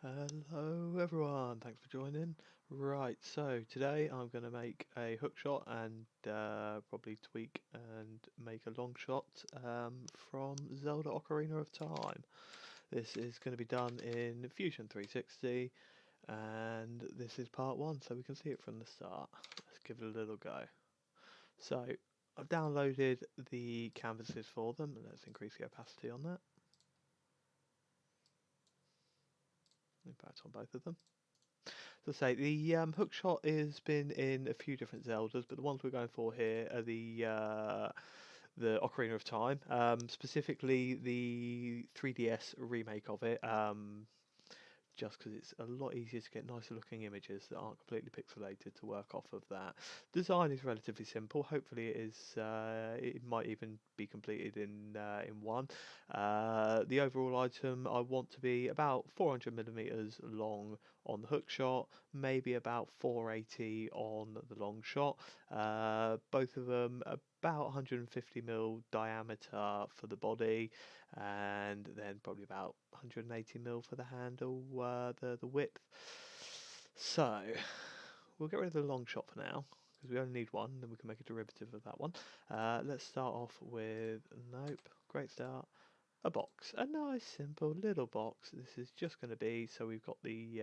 Hello everyone, thanks for joining. Right, so today I'm going to make a hook shot and probably tweak and make a long shot from Zelda Ocarina of Time. This is going to be done in Fusion 360 and this is part one, so we can see it from the start. Let's give it a little go. So I've downloaded the canvases for them, and let's increase the opacity on that. In fact, on both of them. So say the Hookshot has been in a few different Zeldas, but the ones we're going for here are the Ocarina of Time, specifically the 3DS remake of it. Just because it's a lot easier to get nicer looking images that aren't completely pixelated to work off of that. Design is relatively simple. Hopefully, it is. It might even be completed in one. The overall item I want to be about 400 millimeters long on the hook shot, maybe about 480 on the long shot. Both of them about 150 mil diameter for the body, and then probably about 180 mil for the handle, the width. So we'll get rid of the long shot for now because we only need one, then we can make a derivative of that one. Let's start off with, nope, great start, a box, a nice simple little box. This is just going to be, so we've got the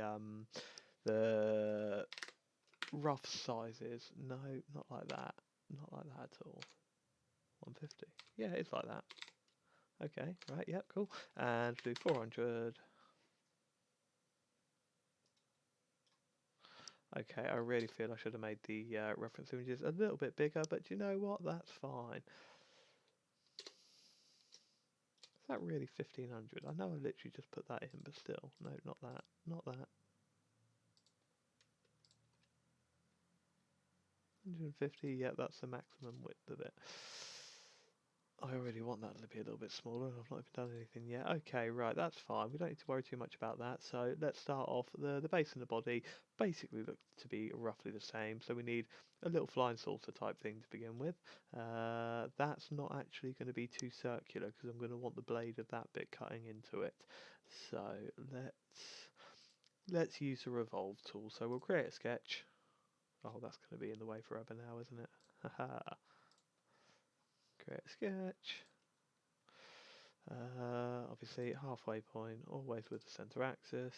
rough sizes. No, not like that, not like that at all. 150, yeah, it's like that. Okay, right, yep, cool. And do 400. Okay, I really feel I should have made the reference images a little bit bigger, but you know what? That's fine. Is that really 1500? I know I literally just put that in, but still. No, not that. Not that. 150, yeah, that's the maximum width of it. I already want that to be a little bit smaller, and I've not even done anything yet. Okay, right, that's fine. We don't need to worry too much about that. So let's start off. The base and the body basically look to be roughly the same. So we need a little flying saucer type thing to begin with. That's not actually going to be too circular because I'm going to want the blade of that bit cutting into it. So let's use the revolve tool. So we'll create a sketch. Oh, that's going to be in the way forever now, isn't it? Haha. Create a sketch. Obviously halfway point, always with the center axis.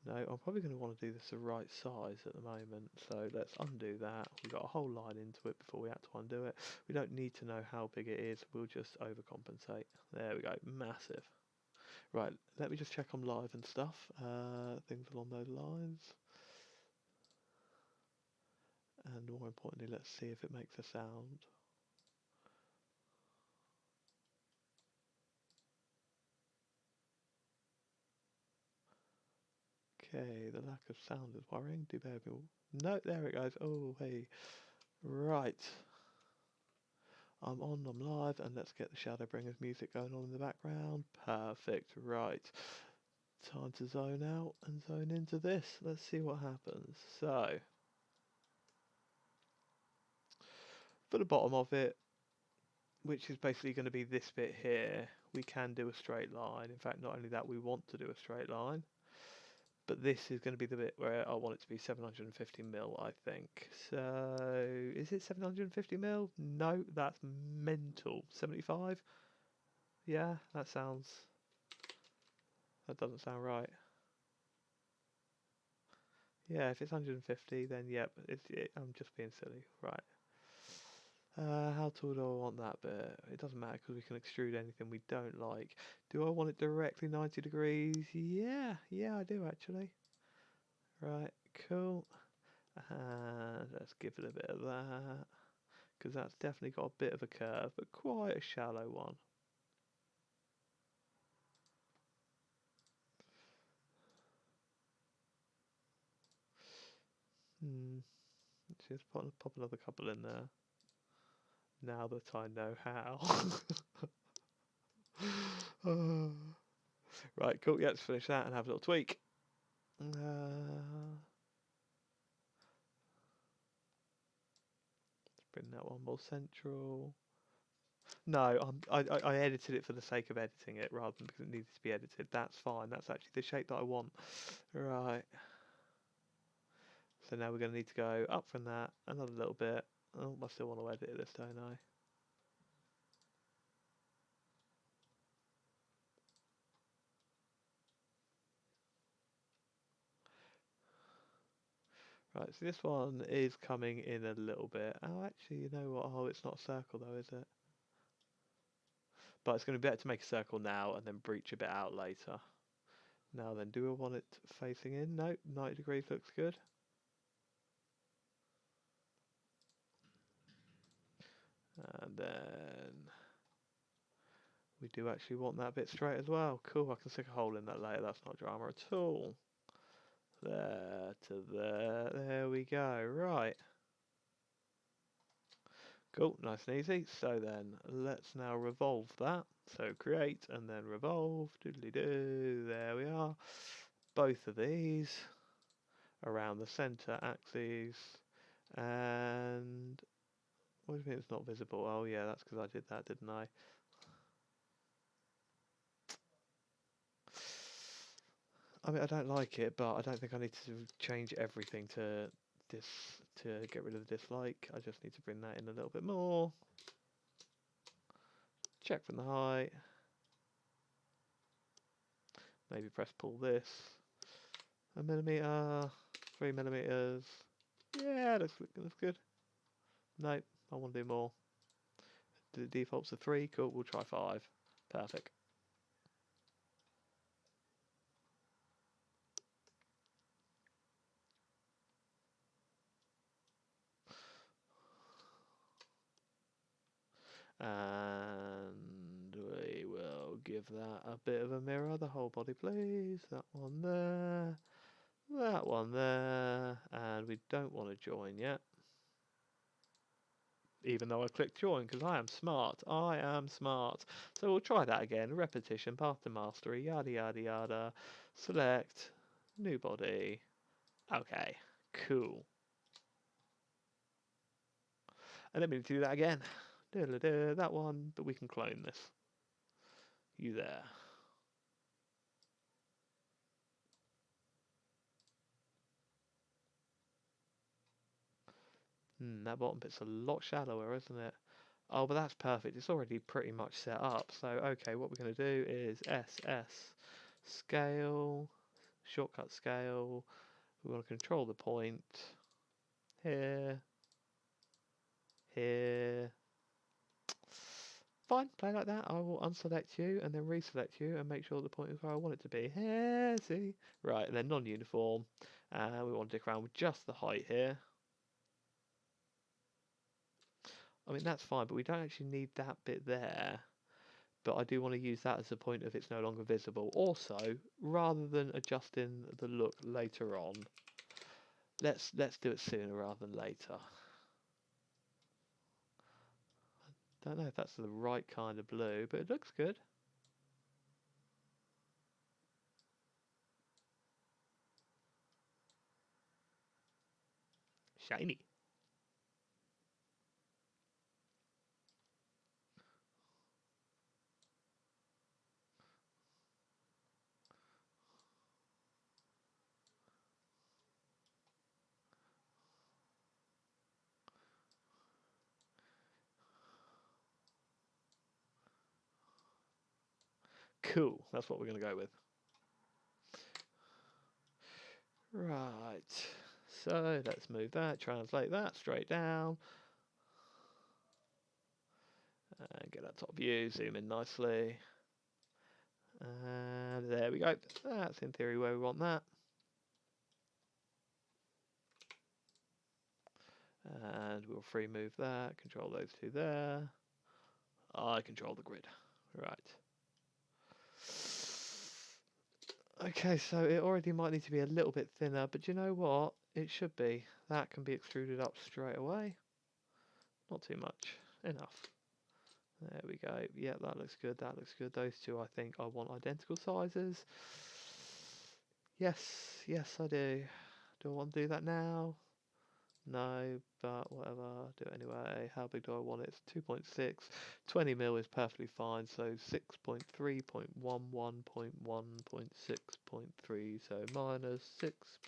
No, I'm probably going to want to do this the right size at the moment, so let's undo that. We've got a whole line into it before we had to undo it. We don't need to know how big it is, we'll just overcompensate. There we go, massive. Right, let me just check I'm live and stuff, things along those lines. And more importantly, let's see if it makes a sound. Okay, the lack of sound is worrying. Do bear with me. No, there it goes. Oh, hey. Right. I'm on, I'm live, and let's get the Shadowbringers music going on in the background. Perfect. Right. Time to zone out and zone into this. Let's see what happens. So, for the bottom of it, which is basically going to be this bit here, we can do a straight line. In fact, not only that, we want to do a straight line. But this is going to be the bit where I want it to be 750 mil, I think. So, is it 750 mil? No, that's mental. 75? Yeah, that doesn't sound right. Yeah, if it's 150, then yep, I'm just being silly. Right. How tall do I want that bit? It doesn't matter because we can extrude anything we don't like. Do I want it directly 90 degrees? Yeah, I do actually. Right, cool. And let's give it a bit of that. Because that's definitely got a bit of a curve, but quite a shallow one. Let's just pop another couple in there. Now that I know how. Right, cool. Yeah, let's finish that and have a little tweak. Bring that one more central. No, I edited it for the sake of editing it rather than because it needed to be edited. That's fine. That's actually the shape that I want. Right. So now we're going to need to go up from that another little bit. Oh, I still want to edit this, don't I? Right, so this one is coming in a little bit. Oh, actually, you know what? Oh, it's not a circle though, is it? But it's going to be better to make a circle now and then breach a bit out later. Now then, do I want it facing in? No, 90 degrees looks good. And then we do actually want that bit straight as well. Cool, I can stick a hole in that later. That's not drama at all. There to there. There we go. Right. Cool, nice and easy. So then let's now revolve that. So create and then revolve. Doodly doo. There we are. Both of these around the center axes. And what do you mean it's not visible? Oh yeah, that's because I did that, didn't I? I mean, I don't like it, but I don't think I need to change everything to this to get rid of the dislike. I just need to bring that in a little bit more. Check from the height. Maybe press pull this. A millimeter, 3 millimeters. Yeah, looks good. Nope, I want to do more. The default's a 3. Cool, we'll try 5. Perfect. And we will give that a bit of a mirror, the whole body please. That one there, that one there, and we don't want to join yet. Even though I clicked join because I am smart. I am smart. So we'll try that again. Repetition, path to mastery, yada yada yada. Select, new body. Okay, cool. And then we need to do that again. That one, but we can clone this. You there. That bottom bit's a lot shallower, isn't it? Oh, but that's perfect. It's already pretty much set up. So, okay, what we're going to do is SS scale, shortcut scale. We want to control the point here, here. Fine, play like that. I will unselect you and then reselect you and make sure the point is where I want it to be. Here, see? Right, and then non-uniform. And we want to dick around with just the height here. I mean, that's fine, but we don't actually need that bit there. But I do want to use that as a point if it's no longer visible. Also, rather than adjusting the look later on, let's do it sooner rather than later. Don't know if that's the right kind of blue, but it looks good. Shiny. Cool, that's what we're going to go with. Right, so let's move that, translate that straight down. And get that top view, zoom in nicely. And there we go. That's in theory where we want that. And we'll free move that, control those two there. I control the grid. Right. Okay, so it already might need to be a little bit thinner, but you know what? It should be. That can be extruded up straight away. Not too much. Enough. There we go. Yeah, that looks good. That looks good. Those two, I think, I want identical sizes. Yes, yes, I do. Do I want to do that now? No, but whatever, I'll do it anyway. How big do I want it? It's 2.6. 20 mil is perfectly fine, so 6.3.11.1.6.3, so minus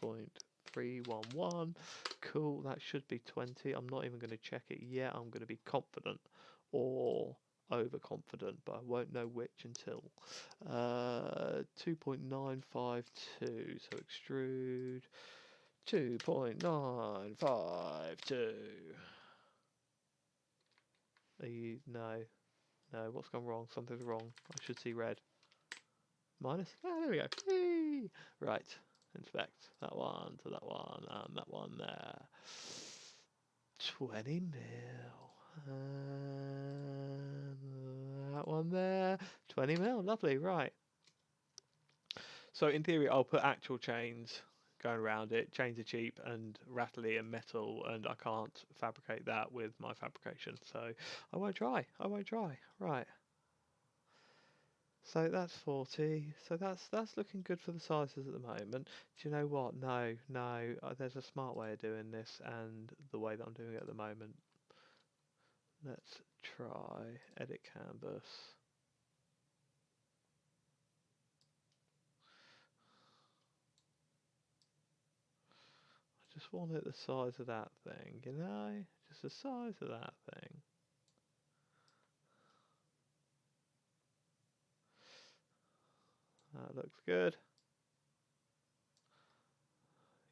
6.311. Cool, that should be 20. I'm not even going to check it yet. I'm going to be confident or overconfident, but I won't know which until 2.952. So extrude 2.952. Are you? No. No, what's gone wrong? Something's wrong. I should see red. Minus? Ah, there we go. Whee! Right. Inspect. That one to that one and that one there. 20 mil. And that one there. 20 mil. Lovely. Right. So in theory, I'll put actual chains going around it. Chains are cheap and rattly and metal, and I can't fabricate that with my fabrication. So I won't try. I won't try. Right. So that's 40. So that's looking good for the sizes at the moment. Do you know what? No, no. There's a smart way of doing this, and the way that I'm doing it at the moment. Let's try edit canvas. I just want it the size of that thing, you know? Just the size of that thing. That looks good.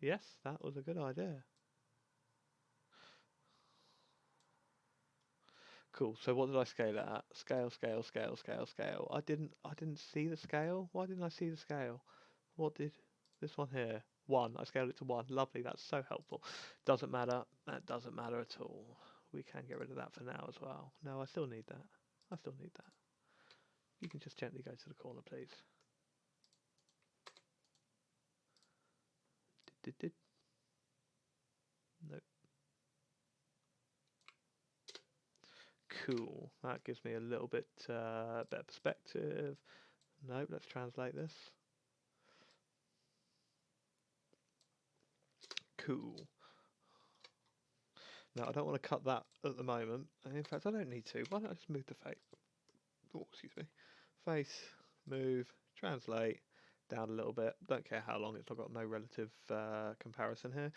Yes, that was a good idea. Cool. So what did I scale it at? Scale, scale, scale, scale, scale. I didn't see the scale. Why didn't I see the scale? What did this one here? 1. I scaled it to 1. Lovely. That's so helpful. Doesn't matter. That doesn't matter at all. We can get rid of that for now as well. No, I still need that. I still need that. You can just gently go to the corner, please. Did. Nope. Cool. That gives me a little bit better perspective. Nope. Let's translate this. Cool. Now I don't want to cut that at the moment. In fact, I don't need to. Why don't I just move the face? Oh, excuse me. Face, move, translate down a little bit. Don't care how long. It's not got no relative comparison here.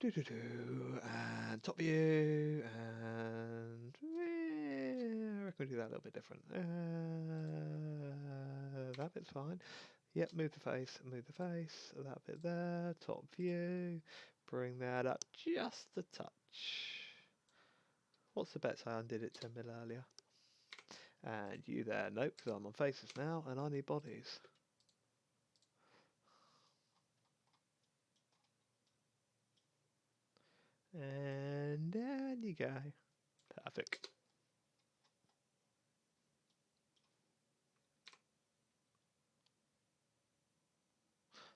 And top view, and I reckon we do that a little bit different. That bit's fine. Yep, move the face, that bit there, top view, bring that up just a touch. What's the bet say I undid it 10 mil earlier? And you there, nope, because I'm on faces now and I need bodies. And there you go. Perfect.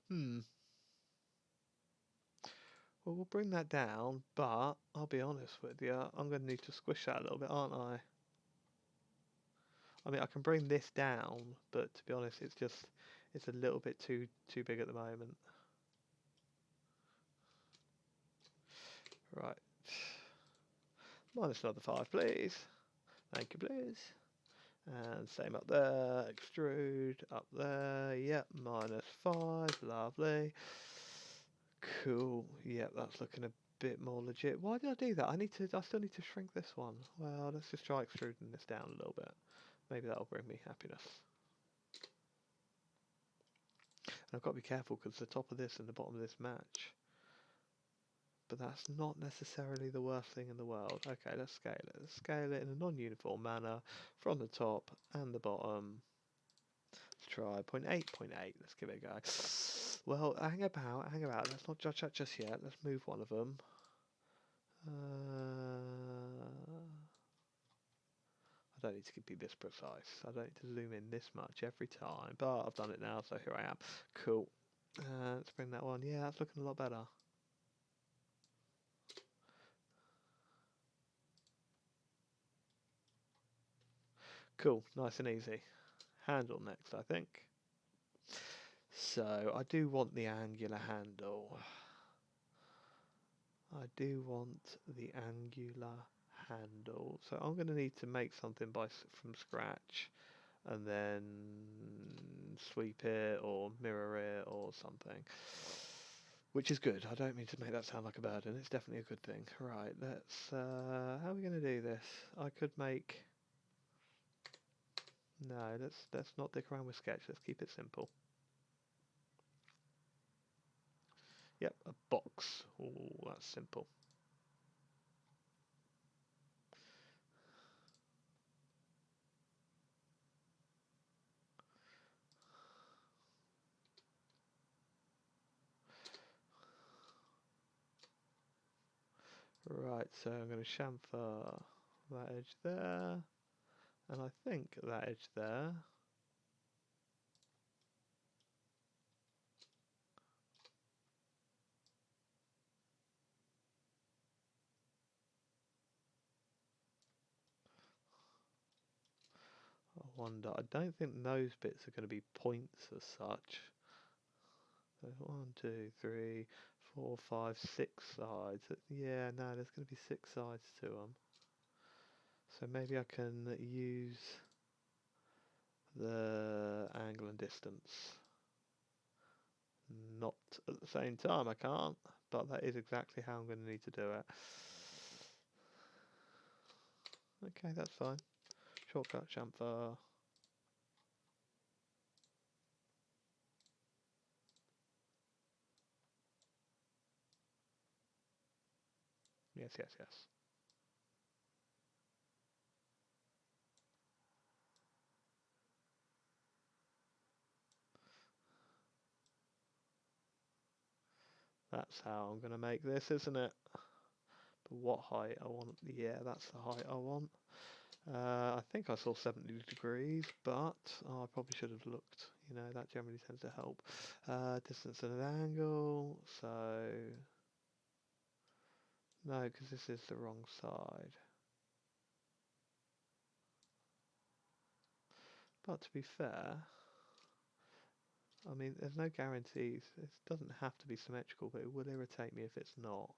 Well, we'll bring that down, but I'll be honest with you, I'm going to need to squish that a little bit, aren't I? I mean, I can bring this down, but to be honest, it's a little bit too big at the moment. Right. Minus another 5, please. Thank you, please. And same up there. Extrude up there. Yep, minus 5. Lovely. Cool. Yep, that's looking a bit more legit. Why did I do that? I still need to shrink this one. Well, let's just try extruding this down a little bit. Maybe that'll bring me happiness. And I've got to be careful because the top of this and the bottom of this match. But that's not necessarily the worst thing in the world. Okay, let's scale it. Let's scale it in a non-uniform manner from the top and the bottom. Let's try 0.8, 0.8. Let's give it a go. Well, hang about. Let's not judge that just yet. Let's move one of them. I don't need to be this precise. I don't need to zoom in this much every time. But I've done it now, so here I am. Cool. Let's bring that one. Yeah, that's looking a lot better. Cool, nice and easy. Handle next, I think. So I do want the angular handle. I do want the angular handle, so I'm going to need to make something from scratch and then sweep it or mirror it or something, which is good. I don't mean to make that sound like a burden. It's definitely a good thing. Right, let's how are we going to do this? I could make no, let's not dick around with sketch. Let's keep it simple. Yep, a box. Oh, that's simple. Right, so I'm going to chamfer that edge there, and I think that edge there. I wonder, I don't think those bits are going to be points as such. So 1, 2, 3, 4, 5, 6 sides. Yeah, no, there's going to be 6 sides to them. So maybe I can use the angle and distance. Not at the same time, I can't, but that is exactly how I'm going to need to do it. Okay, that's fine. Shortcut chamfer. Yes, yes, yes. That's how I'm going to make this, isn't it? But what height I want? Yeah, that's the height I want. I think I saw 70 degrees, but I probably should have looked. You know, that generally tends to help. Distance at an angle, so no, because this is the wrong side. But to be fair, I mean, there's no guarantees. It doesn't have to be symmetrical, but it would irritate me if it's not.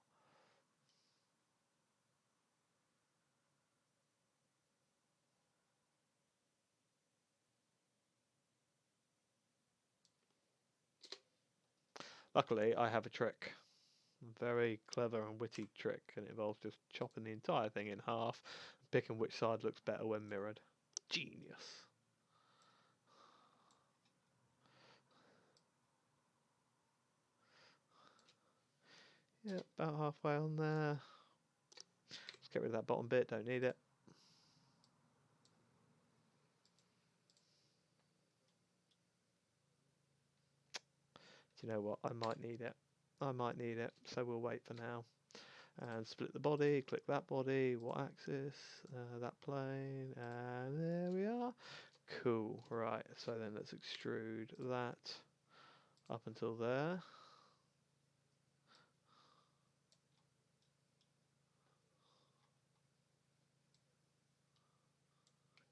Luckily, I have a trick. A very clever and witty trick, and it involves just chopping the entire thing in half, picking which side looks better when mirrored. Genius. Yeah, about halfway on there. Let's get rid of that bottom bit, don't need it. Do you know what? I might need it. I might need it, so we'll wait for now. And split the body, click that body, what axis, that plane, and there we are. Cool, right, so then let's extrude that up until there.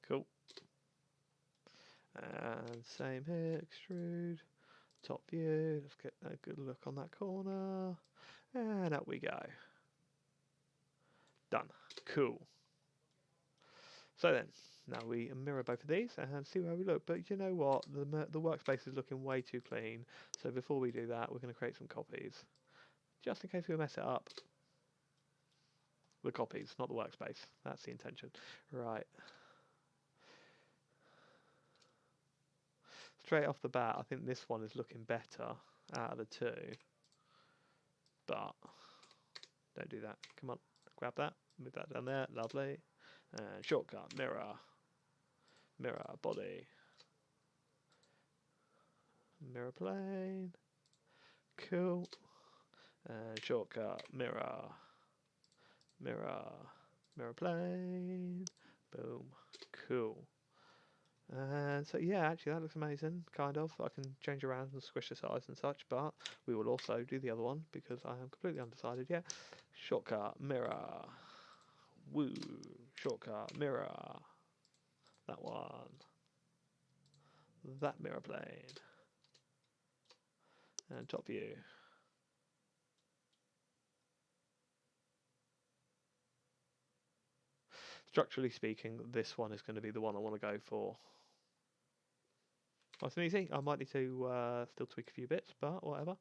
Cool. And same here, extrude, top view, let's get a good look on that corner, and up we go. Done. Cool. So then, now we mirror both of these and see where we look. But you know what? The workspace is looking way too clean. So before we do that, we're going to create some copies. Just in case we mess it up. The copies, not the workspace. That's the intention. Right. Straight off the bat, I think this one is looking better out of the two. But, don't do that. Come on, grab that. Move that down there. Lovely. And shortcut, mirror. Mirror, body. Mirror plane. Cool. And shortcut, mirror. Mirror. Mirror plane. Boom. Cool. And so yeah, actually that looks amazing, kind of. I can change around and squish the size and such, but we will also do the other one because I am completely undecided yet. Shortcut, mirror. Woo. Shortcut, mirror. That one. That mirror plane. And top view. structurally speaking, this one is going to be the one I want to go for. Nice and easy. I might need to still tweak a few bits, but whatever.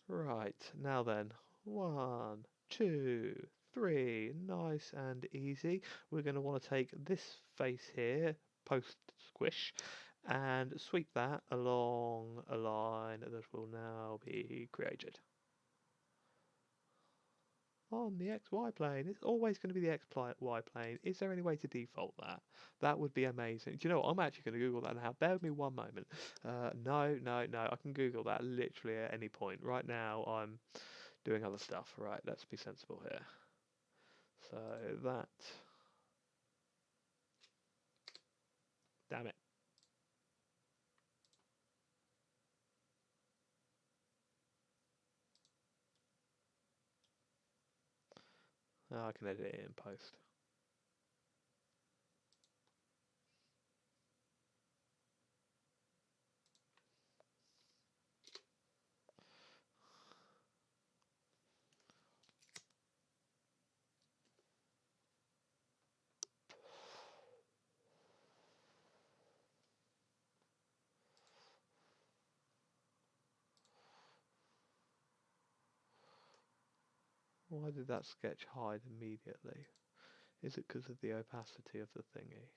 Right, now then. 1, 2, 3. Nice and easy. We're going to want to take this face here, post squish, and sweep that along a line that will now be created. On the XY plane. It's always going to be the XY plane. Is there any way to default that? That would be amazing. Do you know what? I'm actually going to Google that now. Bear with me one moment. No. I can Google that literally at any point. Right now, I'm doing other stuff. Right, let's be sensible here. So that... Damn it. Oh, I can edit it in post. Why did that sketch hide immediately? Is it because of the opacity of the thingy?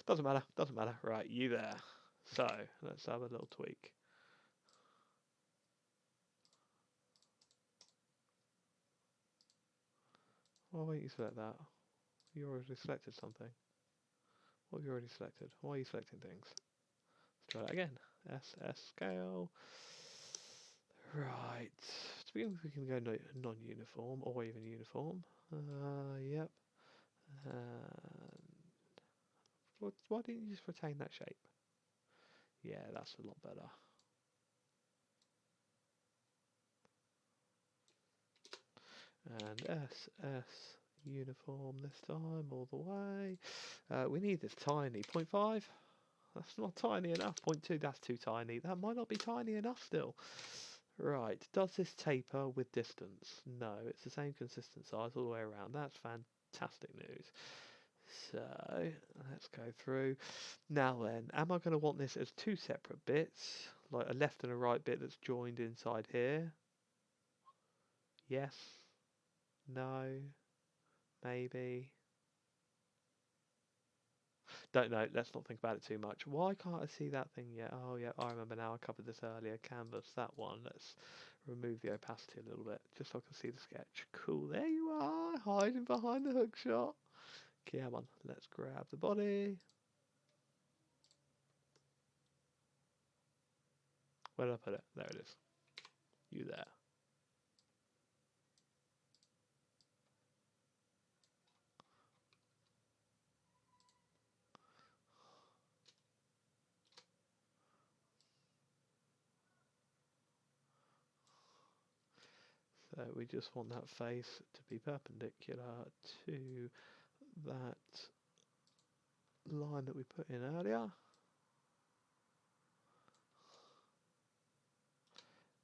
Doesn't matter. Right, you there. So, let's have a little tweak. Why won't you select that? You already selected something. What have you already selected? Why are you selecting things? Let's try that again. SS scale. Right. To begin with, we can go non-uniform or even uniform. Yep. Why didn't you just retain that shape? Yeah, that's a lot better. And SS uniform this time all the way. We need this tiny 0.5. That's not tiny enough. 0.2, that's too tiny. That might not be tiny enough still. Right, does this taper with distance? No, it's the same consistent size all the way around. That's fantastic news. So, let's go through. Now then, am I going to want this as two separate bits? Like a left and a right bit that's joined inside here? Yes. No. Maybe. Don't know. Let's not think about it too much. Why can't I see that thing yet? Oh, yeah. I remember now. I covered this earlier. Canvas. That one. Let's remove the opacity a little bit. Just so I can see the sketch. Cool. There you are. Hiding behind the hook shot. Come on. Let's grab the body. Where did I put it? There it is. You there. So we just want that face to be perpendicular to that line that we put in earlier.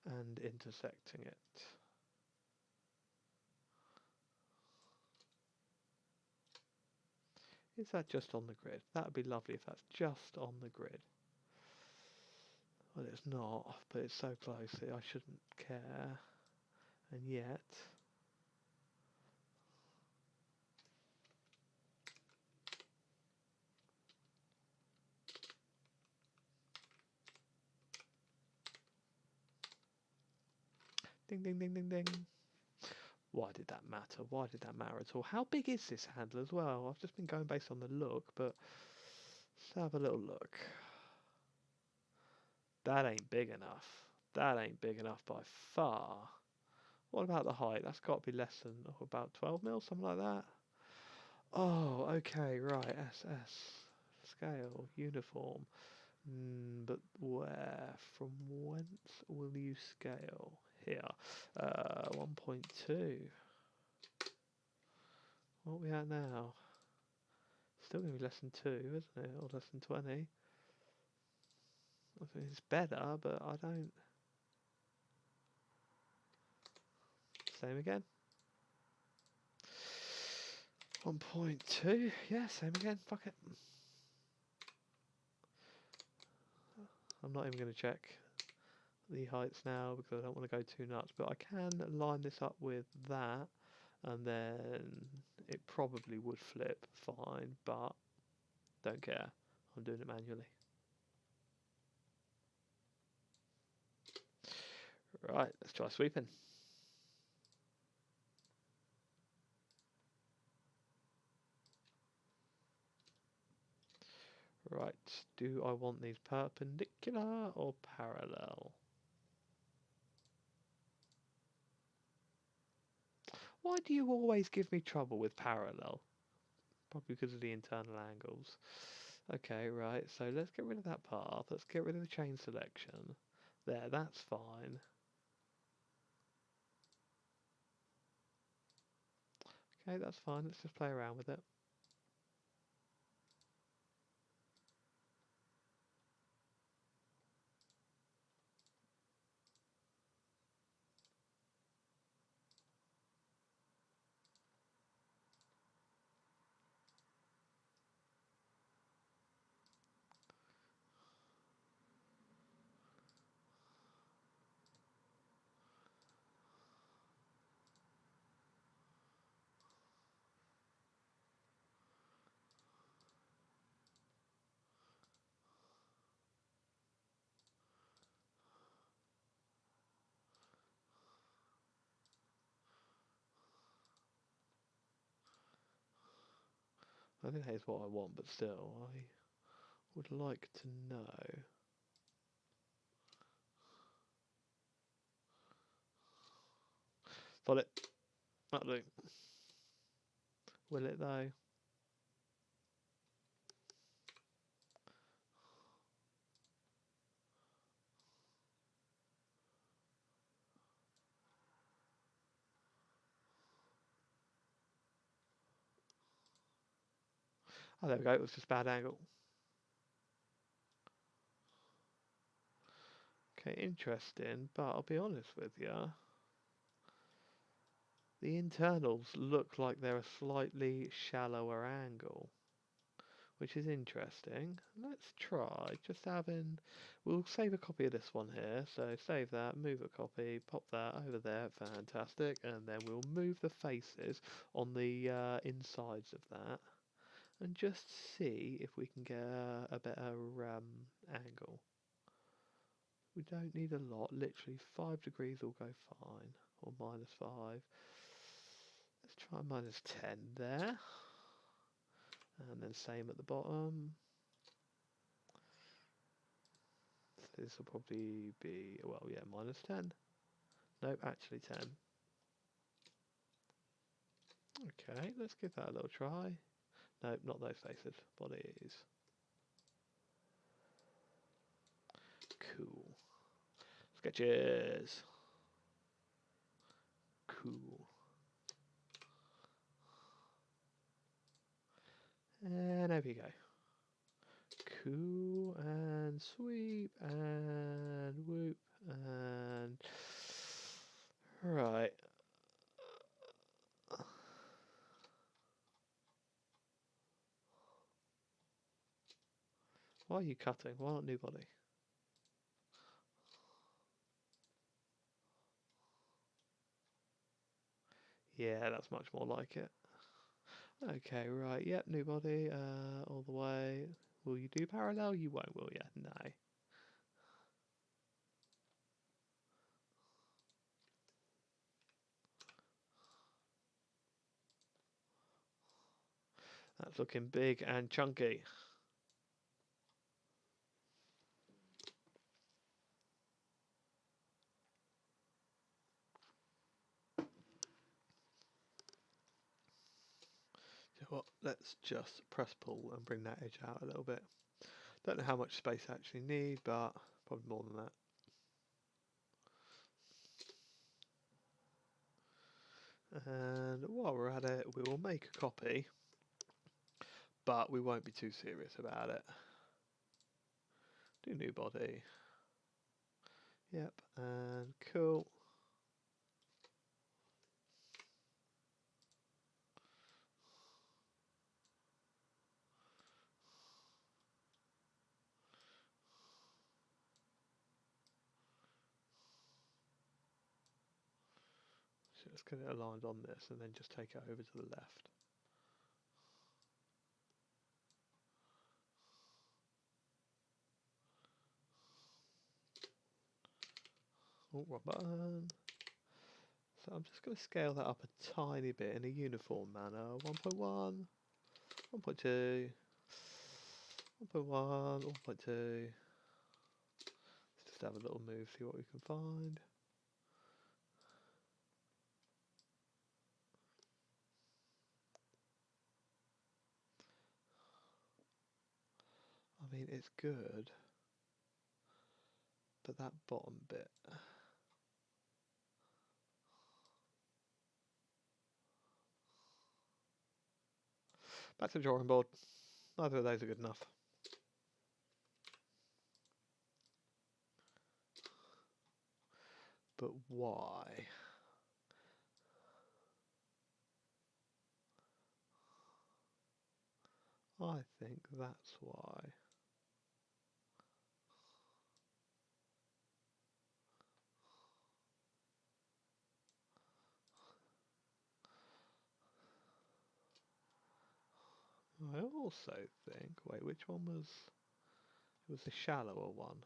And intersecting it. Is that just on the grid? That would be lovely if that's just on the grid. Well, it's not, but it's so close that I shouldn't care. And yet... Ding, ding, ding, ding, ding. Why did that matter? Why did that matter at all? How big is this handle as well? I've just been going based on the look, but let's have a little look. That ain't big enough. That ain't big enough by far. What about the height? That's got to be less than about 12 mil, something like that. Oh, okay, right. SS scale uniform. But where? From whence will you scale? Here. 1.2. What are we at now? Still going to be less than 2, isn't it? Or less than 20. I think it's better, but I don't. Same again. 1.2. Yeah, same again. Fuck it. I'm not even going to check the heights now because I don't want to go too nuts, but I can line this up with that, and then it probably would flip fine, but don't care. I'm doing it manually. Right, let's try sweeping. Right, do I want these perpendicular or parallel? Why do you always give me trouble with parallel? Probably because of the internal angles. Okay, right, so let's get rid of that path. Let's get rid of the chain selection. There, that's fine. Okay, that's fine. Let's just play around with it. I think that is what I want, but still, I would like to know. Got it. That'll do. Will it though? Oh, there we go. It was just bad angle. Okay, interesting, but I'll be honest with you. The internals look like they're a slightly shallower angle, which is interesting. Let's try just having. We'll save a copy of this one here. So save that, move a copy, pop that over there. Fantastic. And then we'll move the faces on the insides of that. And just see if we can get a better angle. We don't need a lot, literally 5 degrees will go fine, or -5. Let's try -10 there, and then same at the bottom. So this will probably be, well, yeah, -10. Nope, actually 10. Okay, let's give that a little try. Nope, not those faces, bodies. Cool. Sketches. Cool. And over you go. Cool, and sweep, and whoop, and right. Why are you cutting? Why not new body? Yeah, that's much more like it. Okay, right, yep, new body, all the way. Will you do parallel? You won't, will you? No. That's looking big and chunky. So what? Let's just press pull and bring that edge out a little bit. Don't know how much space I actually need, but probably more than that. And while we're at it, we will make a copy, but we won't be too serious about it. Do new body. Yep, and cool. So let's get it aligned on this and then just take it over to the left. Oh, wrong button. So I'm just going to scale that up a tiny bit in a uniform manner. 1.1, 1.2, 1.1, 1.2. Let's just have a little move, see what we can find. I mean, it's good, but that bottom bit. Back to the drawing board. Neither of those are good enough. But why? I think that's why. I also think, wait, which one was, it was the shallower one.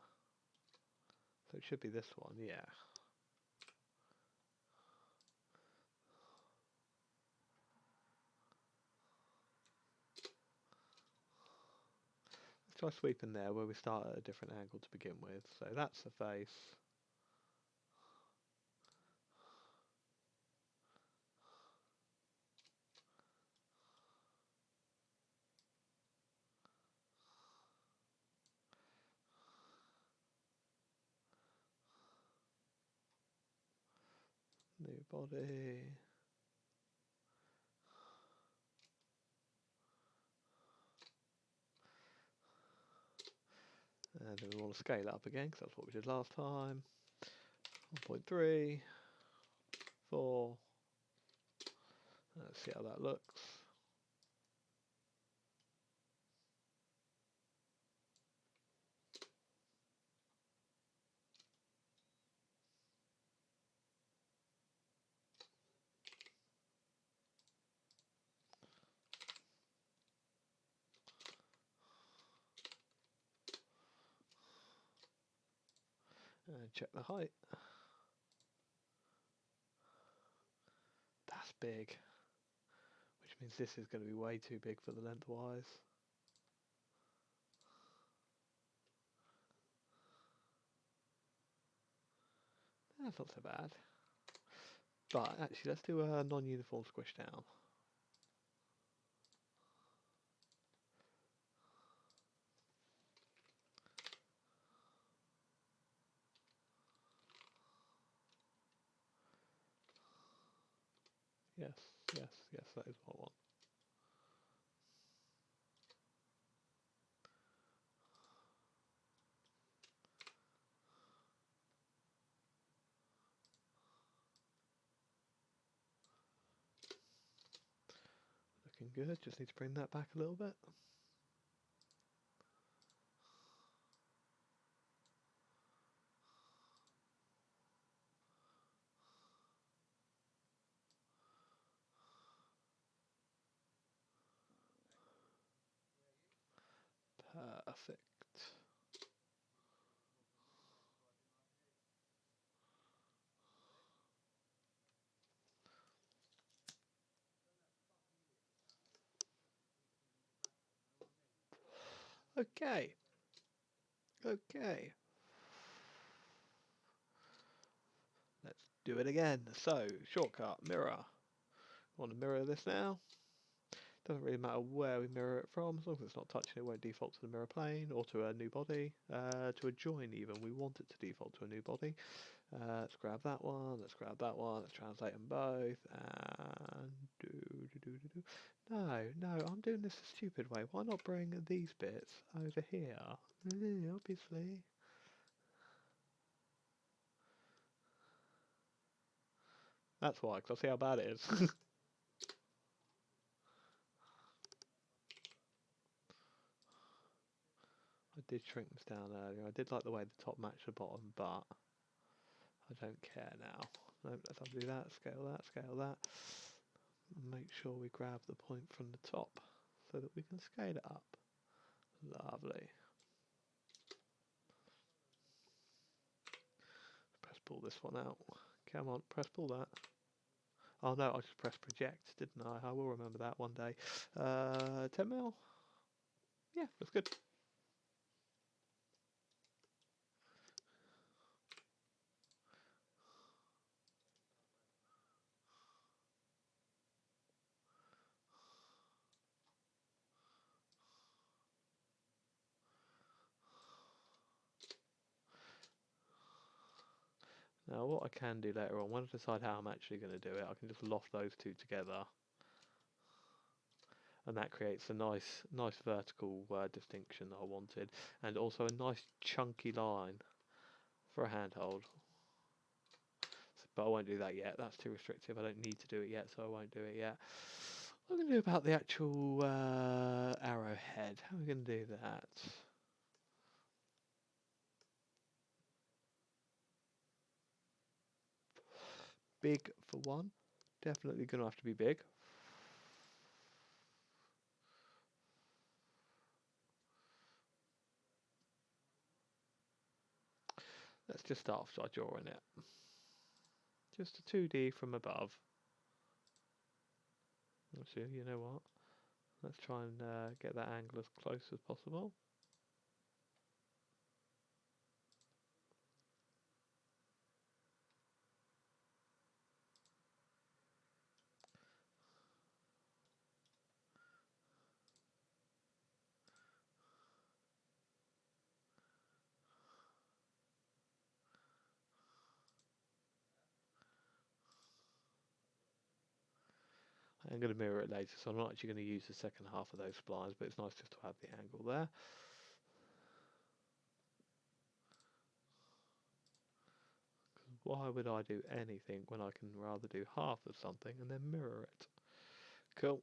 So it should be this one, yeah. Let's try sweeping there where we start at a different angle to begin with. So that's the face. New body. And then we want to scale it up again because that's what we did last time. 1.3, 4. Let's see how that looks. And check the height. That's big. Which means this is going to be way too big for the lengthwise. That's not so bad. But actually, let's do a non-uniform squish down. Yes, yes, yes, that is what I want. Looking good, just need to bring that back a little bit. Perfect. Okay. Okay. Let's do it again. So, shortcut, mirror. Want to mirror this now? Doesn't really matter where we mirror it from, as long as it's not touching it, won't default to the mirror plane or to a new body. To a join even, we want it to default to a new body. Let's grab that one, let's grab that one, let's translate them both, and No, I'm doing this a stupid way. Why not bring these bits over here? Obviously. That's why, because I see how bad it is. I did shrink this down earlier. I did like the way the top matched the bottom, but I don't care now. No, let's undo that, scale that. Make sure we grab the point from the top so that we can scale it up. Lovely. Press pull this one out. Come on, press pull that. Oh no, I just pressed project, didn't I? I will remember that one day. 10 mil? Yeah, that's good. Now what I can do later on, when I decide how I'm actually going to do it, I can just loft those two together. And that creates a nice vertical distinction that I wanted. And also a nice chunky line for a handhold. But I won't do that yet, that's too restrictive. I don't need to do it yet, so I won't do it yet. What am I going to do about the actual arrowhead? How are we going to do that? Big for one. Definitely going to have to be big. Let's just start off by drawing it. Just a 2D from above. So you know what? Let's try and get that angle as close as possible. I'm going to mirror it later, so I'm not actually going to use the second half of those splines, but it's nice just to have the angle there. Why would I do anything when I can rather do half of something and then mirror it? Cool.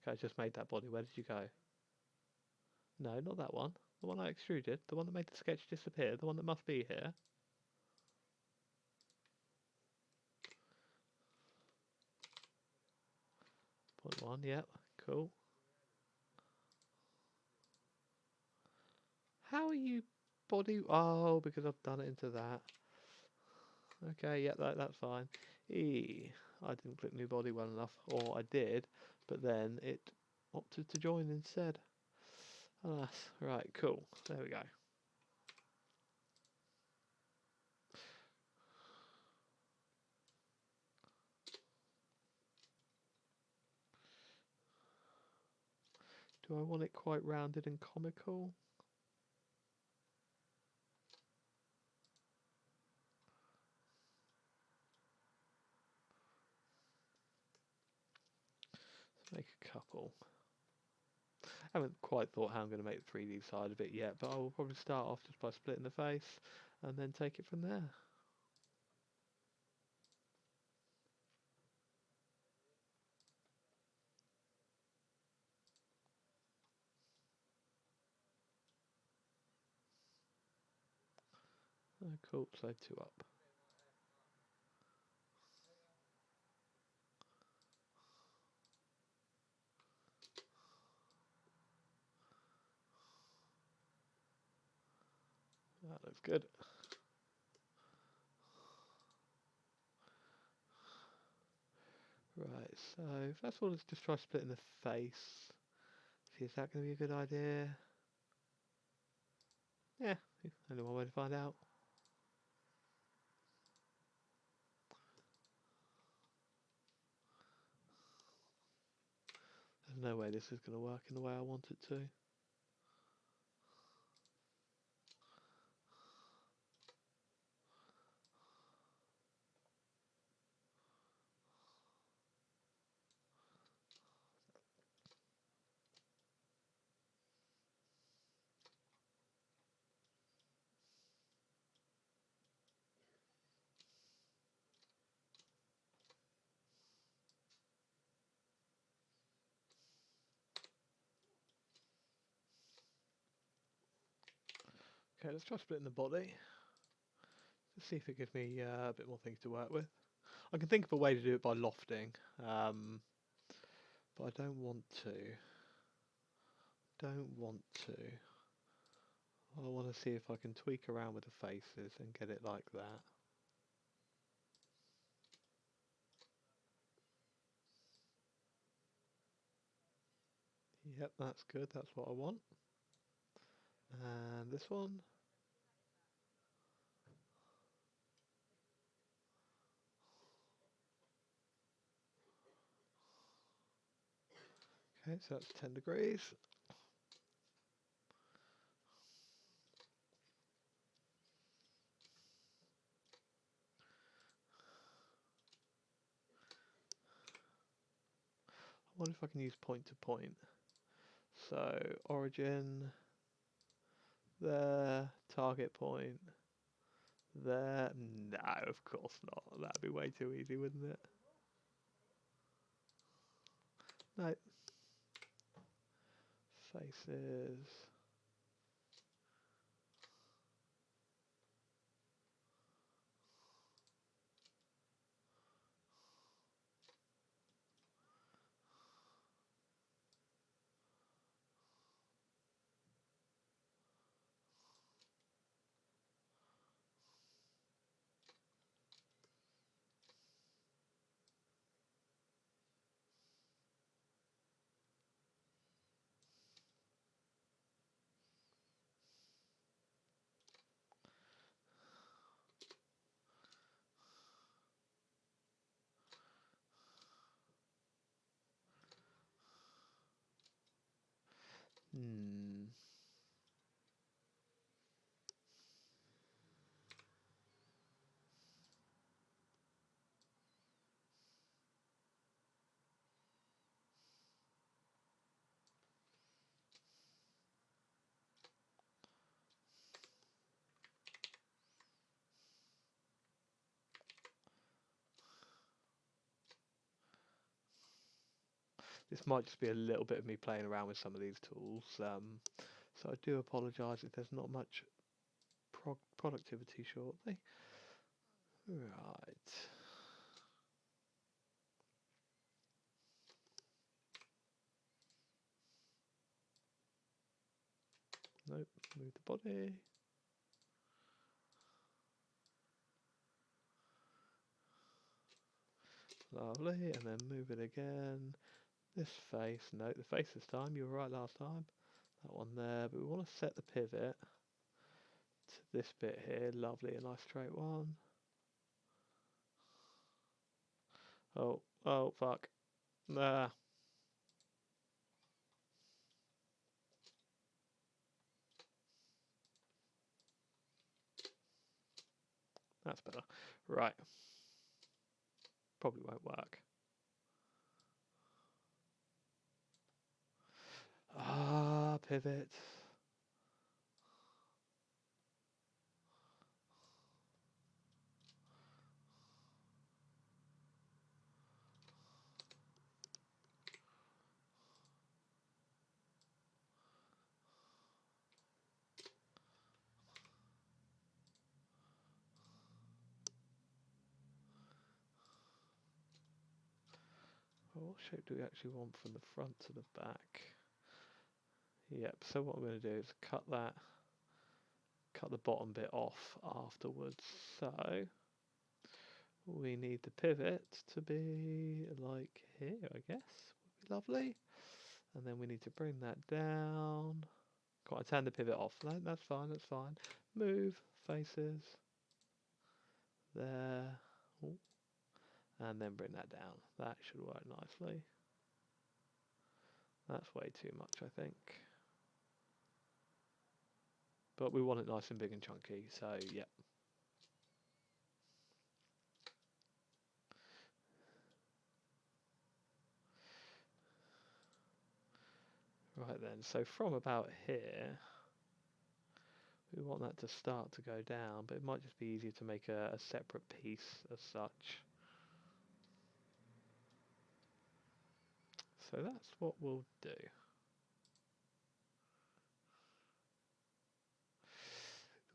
Okay, I just made that body. Where did you go? No, not that one. The one I extruded. The one that made the sketch disappear. The one that must be here. Point one, yep. Cool. How are you body... Oh, because I've done it into that. Okay, yeah, that's fine. I didn't click new body well enough. Or I did, but then it opted to join instead. Alas. Right, cool. There we go. Do I want it quite rounded and comical? Let's make a couple. I haven't quite thought how I'm going to make the 3D side of it yet, but I will probably start off just by splitting the face and then take it from there. Oh, cool, so two up. That looks good. Right, so first of all, let's just try splitting the face. See, is that going to be a good idea? Yeah, only one way to find out. There's no way this is going to work in the way I want it to. Okay, let's try splitting the body. Let's see if it gives me a bit more things to work with. I can think of a way to do it by lofting, but I don't want to. I want to see if I can tweak around with the faces and get it like that. Yep, that's good. That's what I want. And this one. Okay, so that's 10 degrees. I wonder if I can use point to point. So origin, there, target point, there. No, of course not. That'd be way too easy, wouldn't it? No. Faces. Hmm. This might just be a little bit of me playing around with some of these tools. So I do apologise if there's not much productivity shortly. Right. Nope, move the body. Lovely, and then move it again. This face, no, the face this time, you were right last time. That one there, but we want to set the pivot to this bit here. Lovely, a nice straight one. Oh, fuck. Nah. That's better. Right. Probably won't work. Ah, pivot. What shape do we actually want from the front to the back? Yep, so what I'm going to do is cut the bottom bit off afterwards. So we need the pivot to be like here, I guess. Would be lovely. And then we need to bring that down. Got to turn the pivot off. No, that's fine, that's fine. Move, faces. There. Ooh. And then bring that down. That should work nicely. That's way too much, I think. But we want it nice and big and chunky, so yeah. Right then, so from about here, we want that to start to go down, but it might just be easier to make a separate piece as such. So that's what we'll do.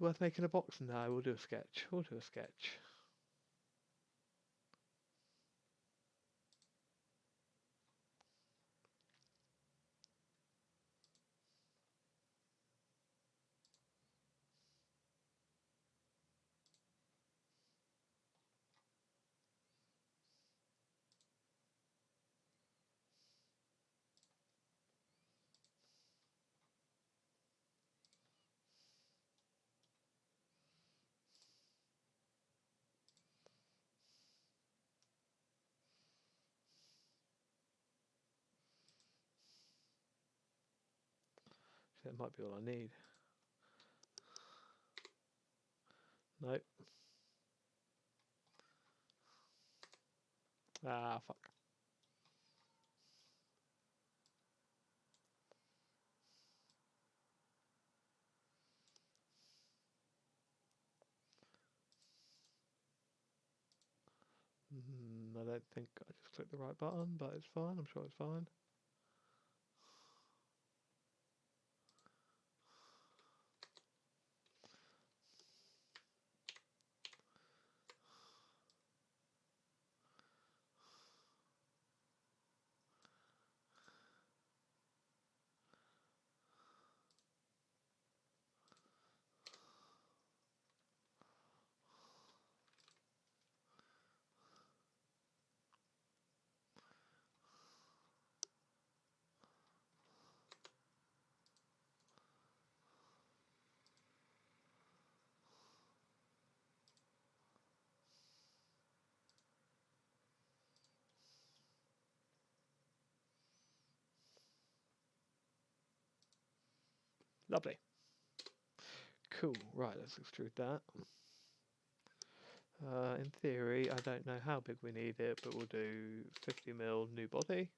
Worth making a box? No, we'll do a sketch. We'll do a sketch. That might be all I need. Nope. Ah, fuck. I don't think I just clicked the right button, but it's fine. I'm sure it's fine. Lovely. Cool. Right, let's extrude that. In theory, I don't know how big we need it, but we'll do 50mm new body.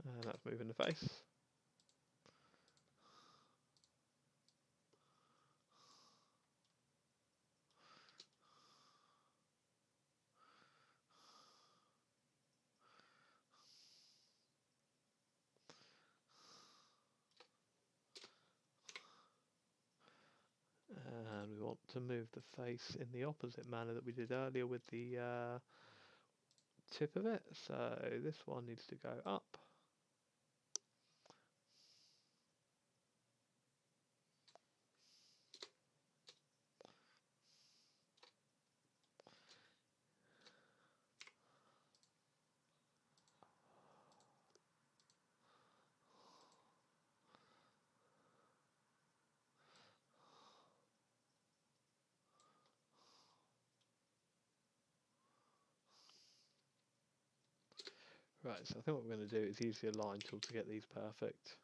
And that's moving the face. And we want to move the face in the opposite manner that we did earlier with the tip of it. So this one needs to go up. Right, so I think what we're going to do is use the align tool to get these perfect.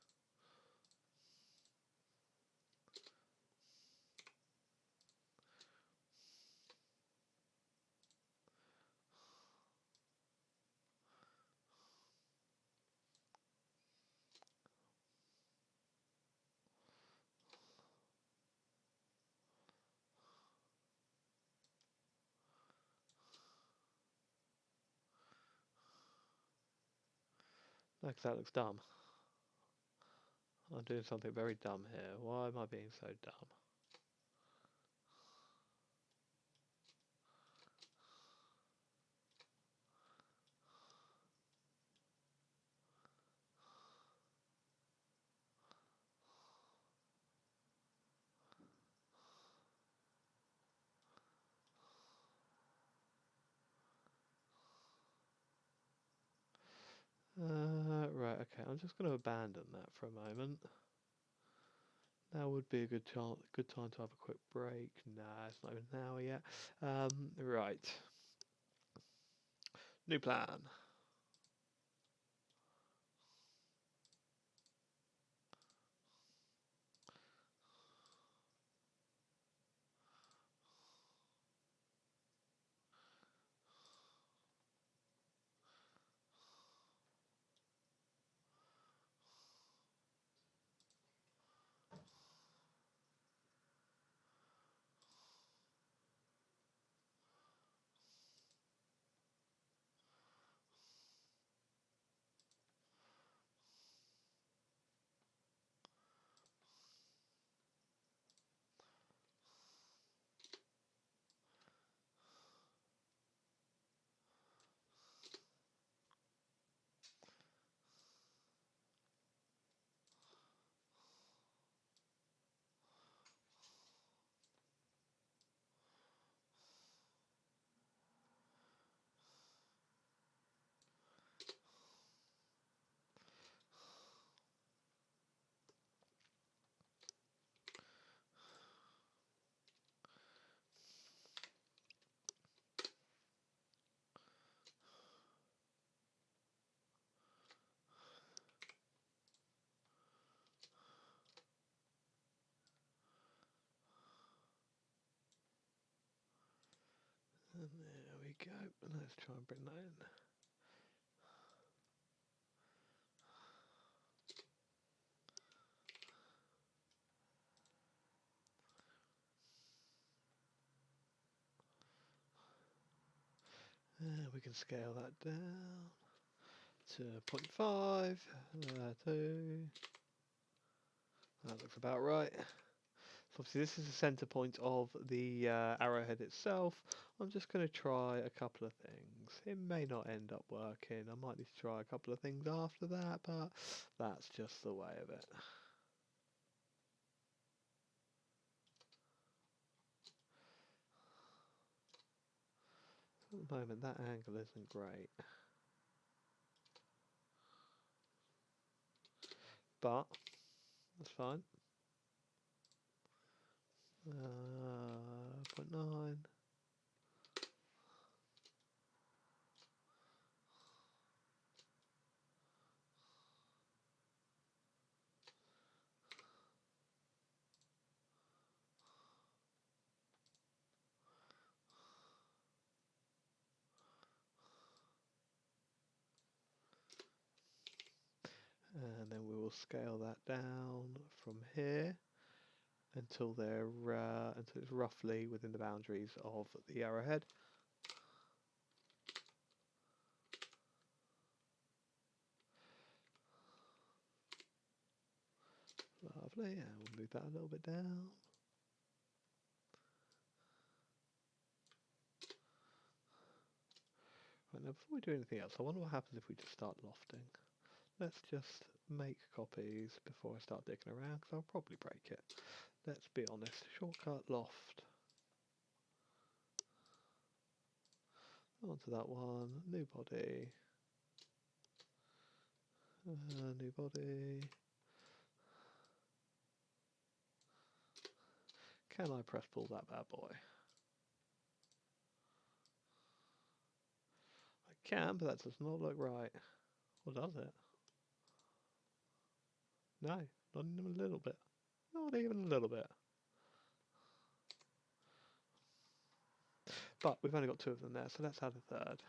No, 'cause that looks dumb. I'm doing something very dumb here. Why am I being so dumb? Right, okay, I'm just going to abandon that for a moment. Now would be a good time to have a quick break. Nah, it's not even an hour yet. Right. New plan. And there we go. Let's try and bring that in. And we can scale that down to 0.5, 2. That looks about right. So obviously this is the center point of the arrowhead itself. I'm just going to try a couple of things. It may not end up working. I might need to try a couple of things after that, but that's just the way of it. At the moment that angle isn't great. But that's fine. 0.9. And then we will scale that down from here until until it's roughly within the boundaries of the arrowhead. Lovely, and we'll move that a little bit down. Right, now before we do anything else, I wonder what happens if we just start lofting. Let's just make copies before I start digging around, because I'll probably break it. Let's be honest. Shortcut loft. Onto that one. New body. New body. Can I press pull that bad boy? I can, but that does not look right. Or does it? No, not even a little bit. Not even a little bit. But we've only got 2 of them there, so let's add a third.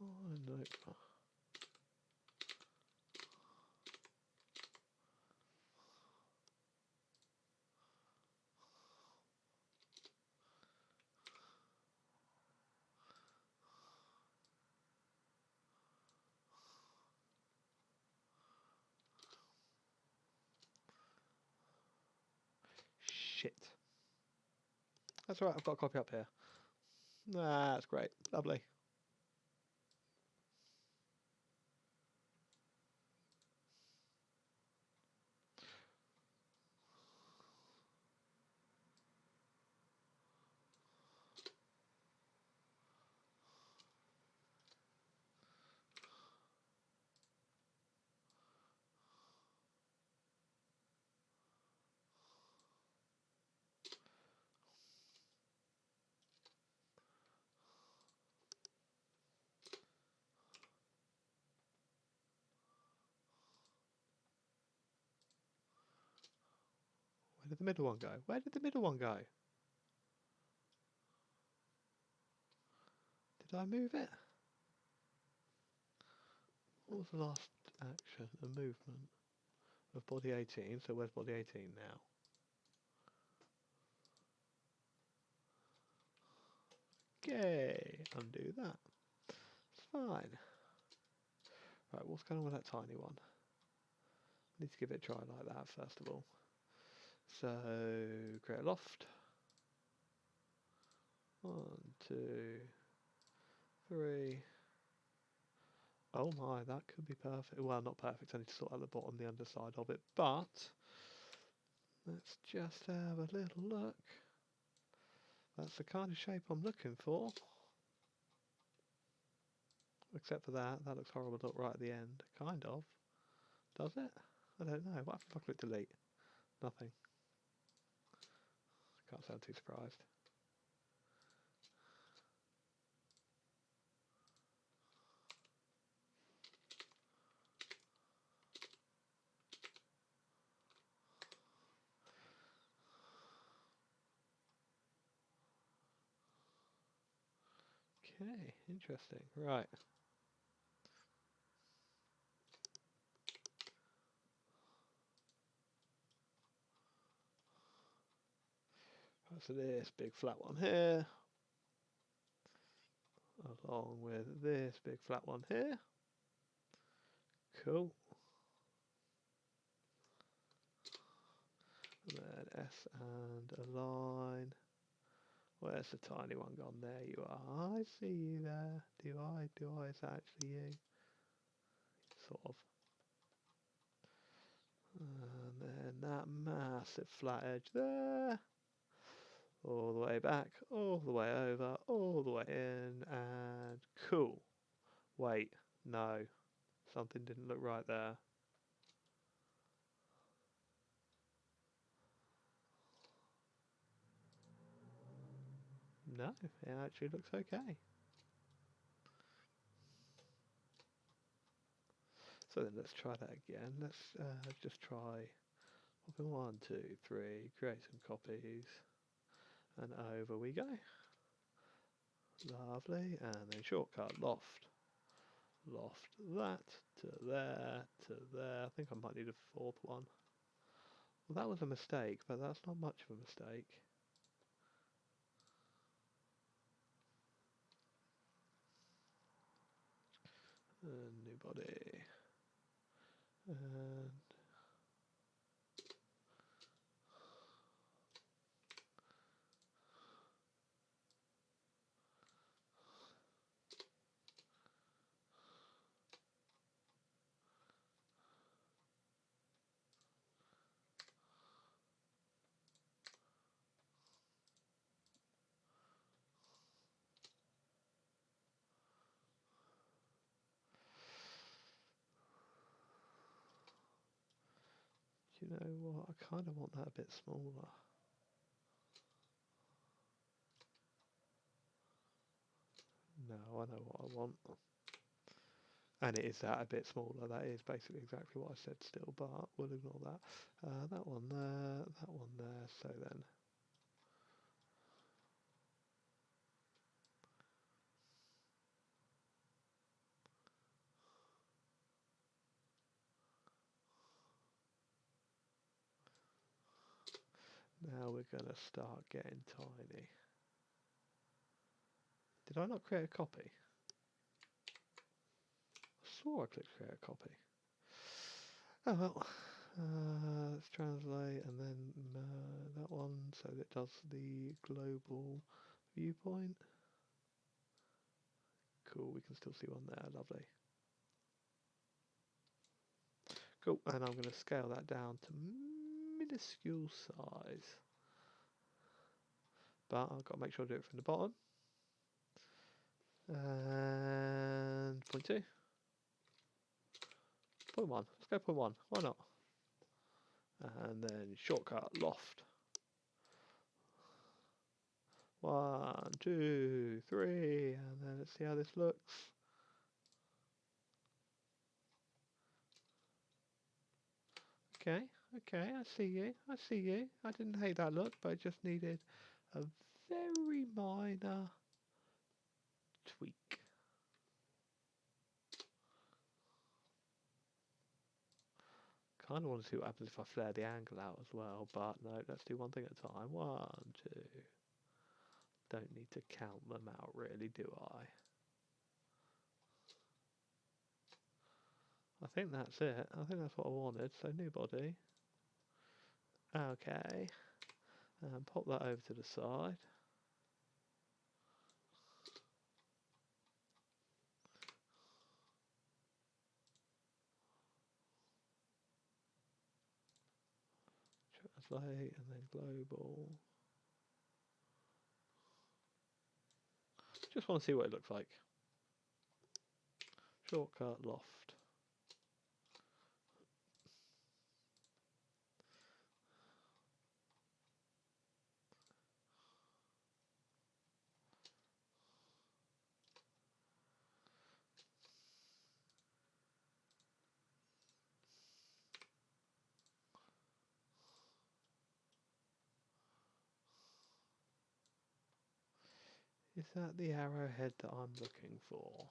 Oh, no. Shit. That's alright, I've got a copy up here. That's great. Lovely. Where did the middle one go? Where did the middle one go? Did I move it? What was the last action? A movement of body 18. So where's body 18 now? Okay, undo that. It's fine. Right, what's going on with that tiny one? Need to give it a try like that first of all. So create a loft. 1, 2, 3. Oh my, that could be perfect. Well, not perfect. I need to sort out the bottom, the underside of it. But let's just have a little look. That's the kind of shape I'm looking for. except for that. That looks horrible look right at the end. Kind of. Does it? I don't know. What happens if I click delete? Nothing. Can't sound too surprised. Okay, interesting. Right. So this big flat one here, along with this big flat one here. Cool. And then S and a line. Where's the tiny one gone? There you are. I see you there. Do I? Is that actually you? Sort of. And then that massive flat edge there. All the way back, all the way over, all the way in, and cool. Wait, no. Something didn't look right there. No, it actually looks okay. So then let's try that again. Let's just try 1, 2, 3, create some copies, and over we go. Lovely, and then shortcut loft. Loft that to there to there. I think I might need a fourth one. Well, that was a mistake, but that's not much of a mistake. New body. And you know what? I kind of want that a bit smaller. No, I know what I want. And it is that a bit smaller. That is basically exactly what I said still, but we'll ignore that. That one there, that one there. So then, now we're going to start getting tiny. Did I not create a copy? I swore I clicked create a copy. Oh well. Let's translate and then that one so that it does the global viewpoint. Cool, we can still see one there, lovely. Cool, and I'm going to scale that down to minuscule size. But I've got to make sure I do it from the bottom. And point 2. Point 1. Let's go point 1. Why not? And then shortcut loft. 1, 2, 3, and then let's see how this looks. Okay, I see you. I didn't hate that look, but I just needed a very minor tweak. Kind of want to see what happens if I flare the angle out as well, but no, let's do one thing at a time. 1, 2. Don't need to count them out really, do I? I think that's it. I think that's what I wanted. So new body. Okay. And pop that over to the side. Translate and then global. Just want to see what it looks like. Shortcut loft. Is that the arrowhead that I'm looking for?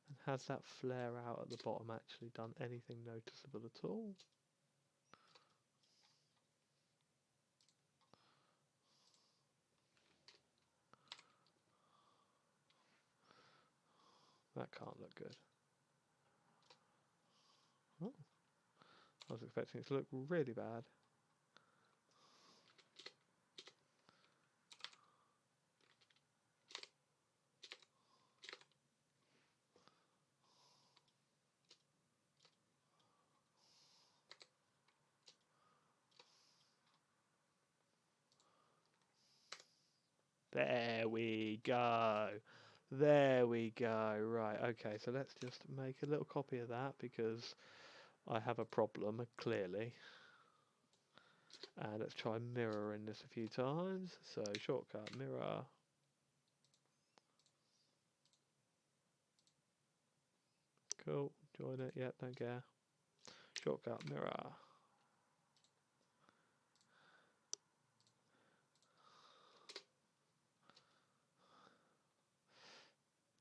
And has that flare out at the bottom actually done anything noticeable at all? That can't look good. Oh, I was expecting it to look really bad. There we go. There we go. Right, okay, so let's just make a little copy of that because I have a problem, clearly. And let's try mirroring this a few times. So, shortcut, mirror. Cool, join it, yep, don't care. Shortcut, mirror.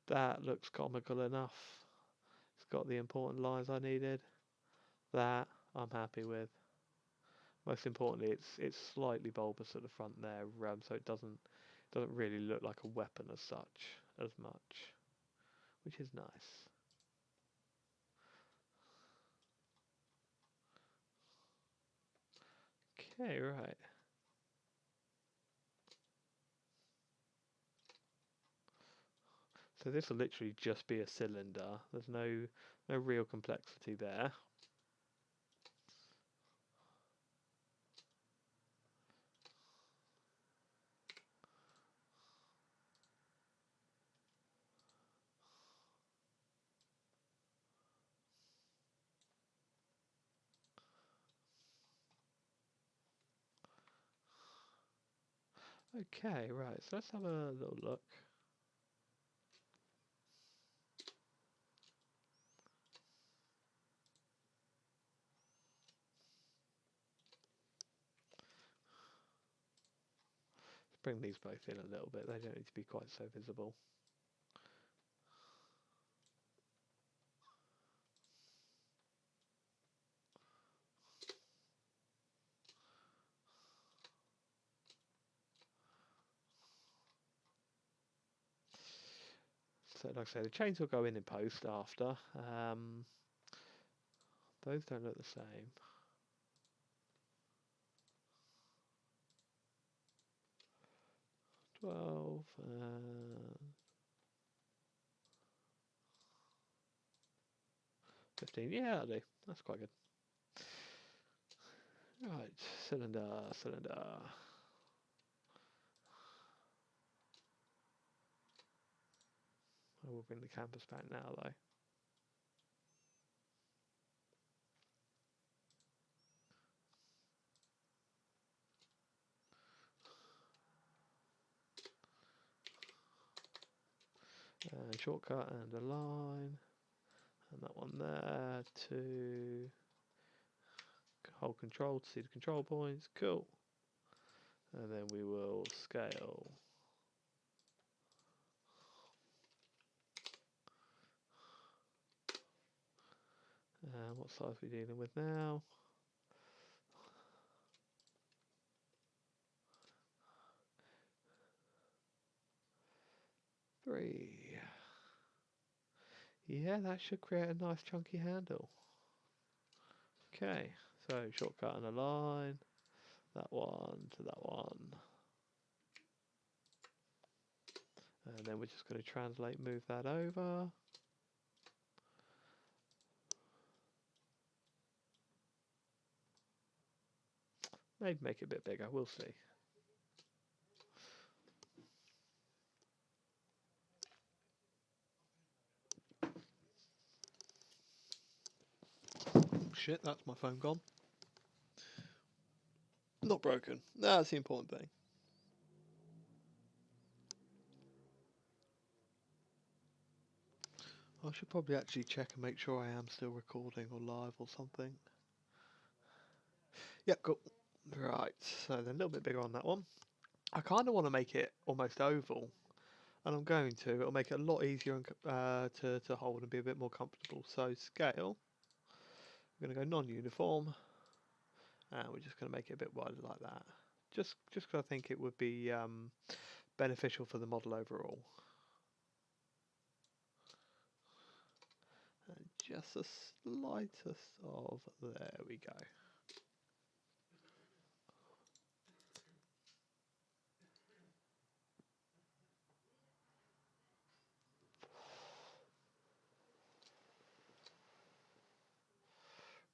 That looks comical enough. It's got the important lines I needed. That I'm happy with. Most importantly, it's slightly bulbous at the front there, so it doesn't really look like a weapon as such as much, which is nice. Okay, right. So this will literally just be a cylinder. There's no real complexity there. Okay, right. So let's have a little look. Let's bring these both in a little bit. They don't need to be quite so visible. So like I say, the chains will go in post after. Those don't look the same. $12. 15. Yeah, that'll do. That's quite good. Right, cylinder. I will bring the canvas back now, though. And shortcut and a line, and that one there to hold control to see the control points. Cool. And then we will scale. And what size are we dealing with now? Three. Yeah, that should create a nice chunky handle. Okay, so shortcut and a line. That one to that one. And then we're just going to translate, move that over. Maybe make it a bit bigger, we'll see. Shit, that's my phone gone. Not broken. That's the important thing. I should probably actually check and make sure I am still recording or live or something. Yep, cool. Right, so then a little bit bigger on that one. I kind of want to make it almost oval, and I'm going to. It'll make it a lot easier to hold and be a bit more comfortable. So scale, we're going to go non-uniform, and we're just going to make it a bit wider like that. Just because I think it would be beneficial for the model overall. And just the slightest of, there we go.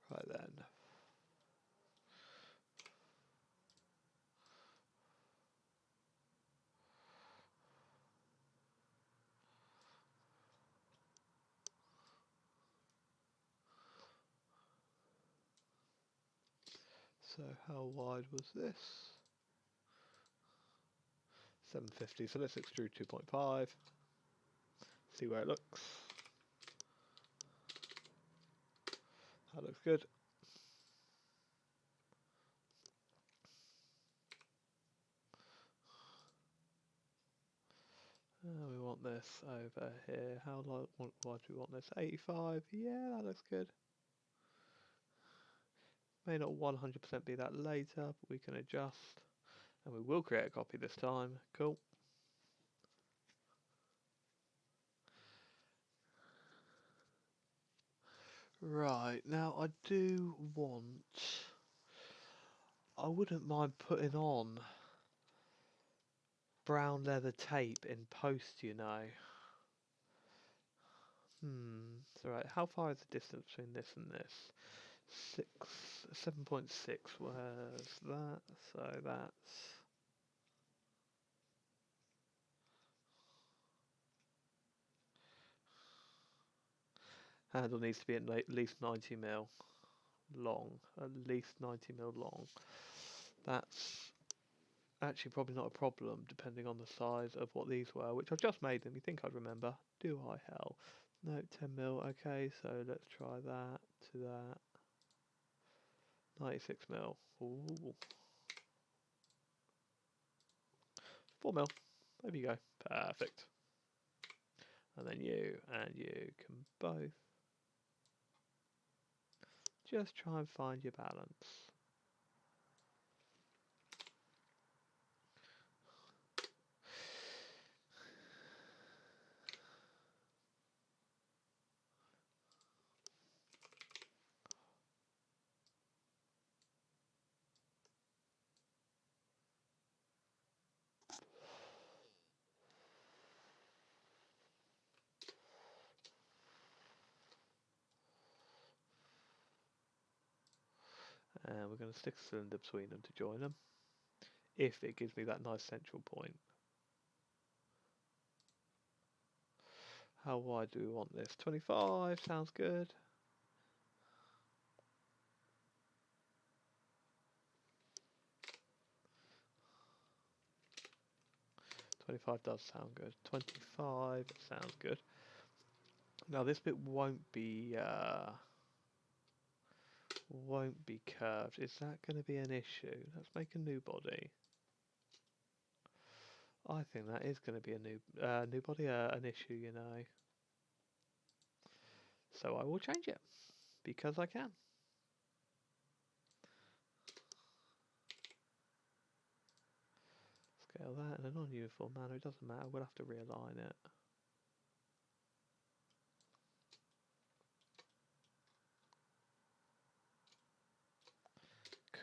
Right then. So how wide was this? 750, so let's extrude 2.5. See where it looks. That looks good. We want this over here. How wide do we want this? 85. Yeah, that looks good. May not 100% be that later, but we can adjust. And we will create a copy this time. Cool. Right, now I do want... I wouldn't mind putting on brown leather tape in post, you know. So right, how far is the distance between this and this? 7.6, where's that? So that's... Handle needs to be at least 90 mil long, at least 90 mil long. That's actually probably not a problem depending on the size of what these were, which I've just made them. You think I'd remember? Do I? Hell. No, 10 mil. Okay, so let's try that to that. 96 mil. Ooh. 4 mil. There you go. Perfect. And then you and you can both just try and find your balance. And we're going to stick a cylinder between them to join them, if it gives me that nice central point. How wide do we want this? 25 sounds good. 25 does sound good. 25 sounds good. Now this bit won't be curved. Is that going to be an issue? Let's make a new body. I think that is going to be a new body, an issue, you know. So I will change it because I can. Scale that in a non-uniform manner. It doesn't matter. We'll have to realign it.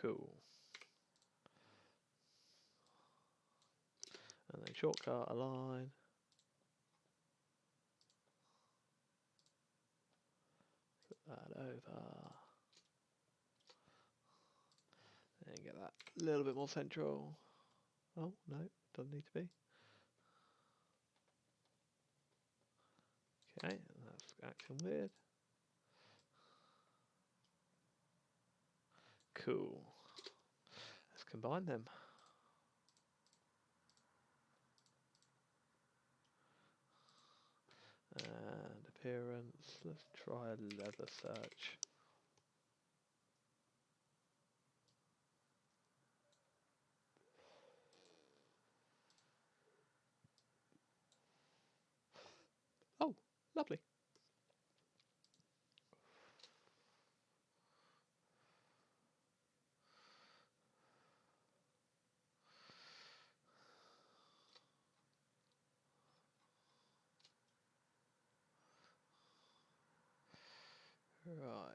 Cool. And then shortcut align. Put that over. Then and get that a little bit more central. Oh, no, doesn't need to be. Okay, that's acting weird. Cool. Let's combine them. And appearance, let's try a leather search. Oh, lovely. Right.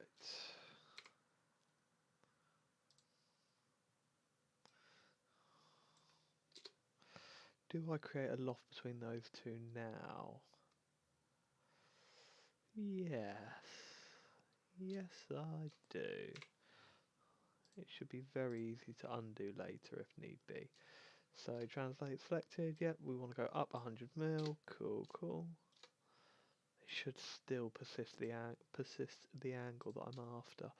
Do I create a loft between those two now? Yes. Yes, I do. It should be very easy to undo later if need be. So translate selected. Yep, we want to go up 100 mil. Cool, cool. It should still persist the angle that I'm after.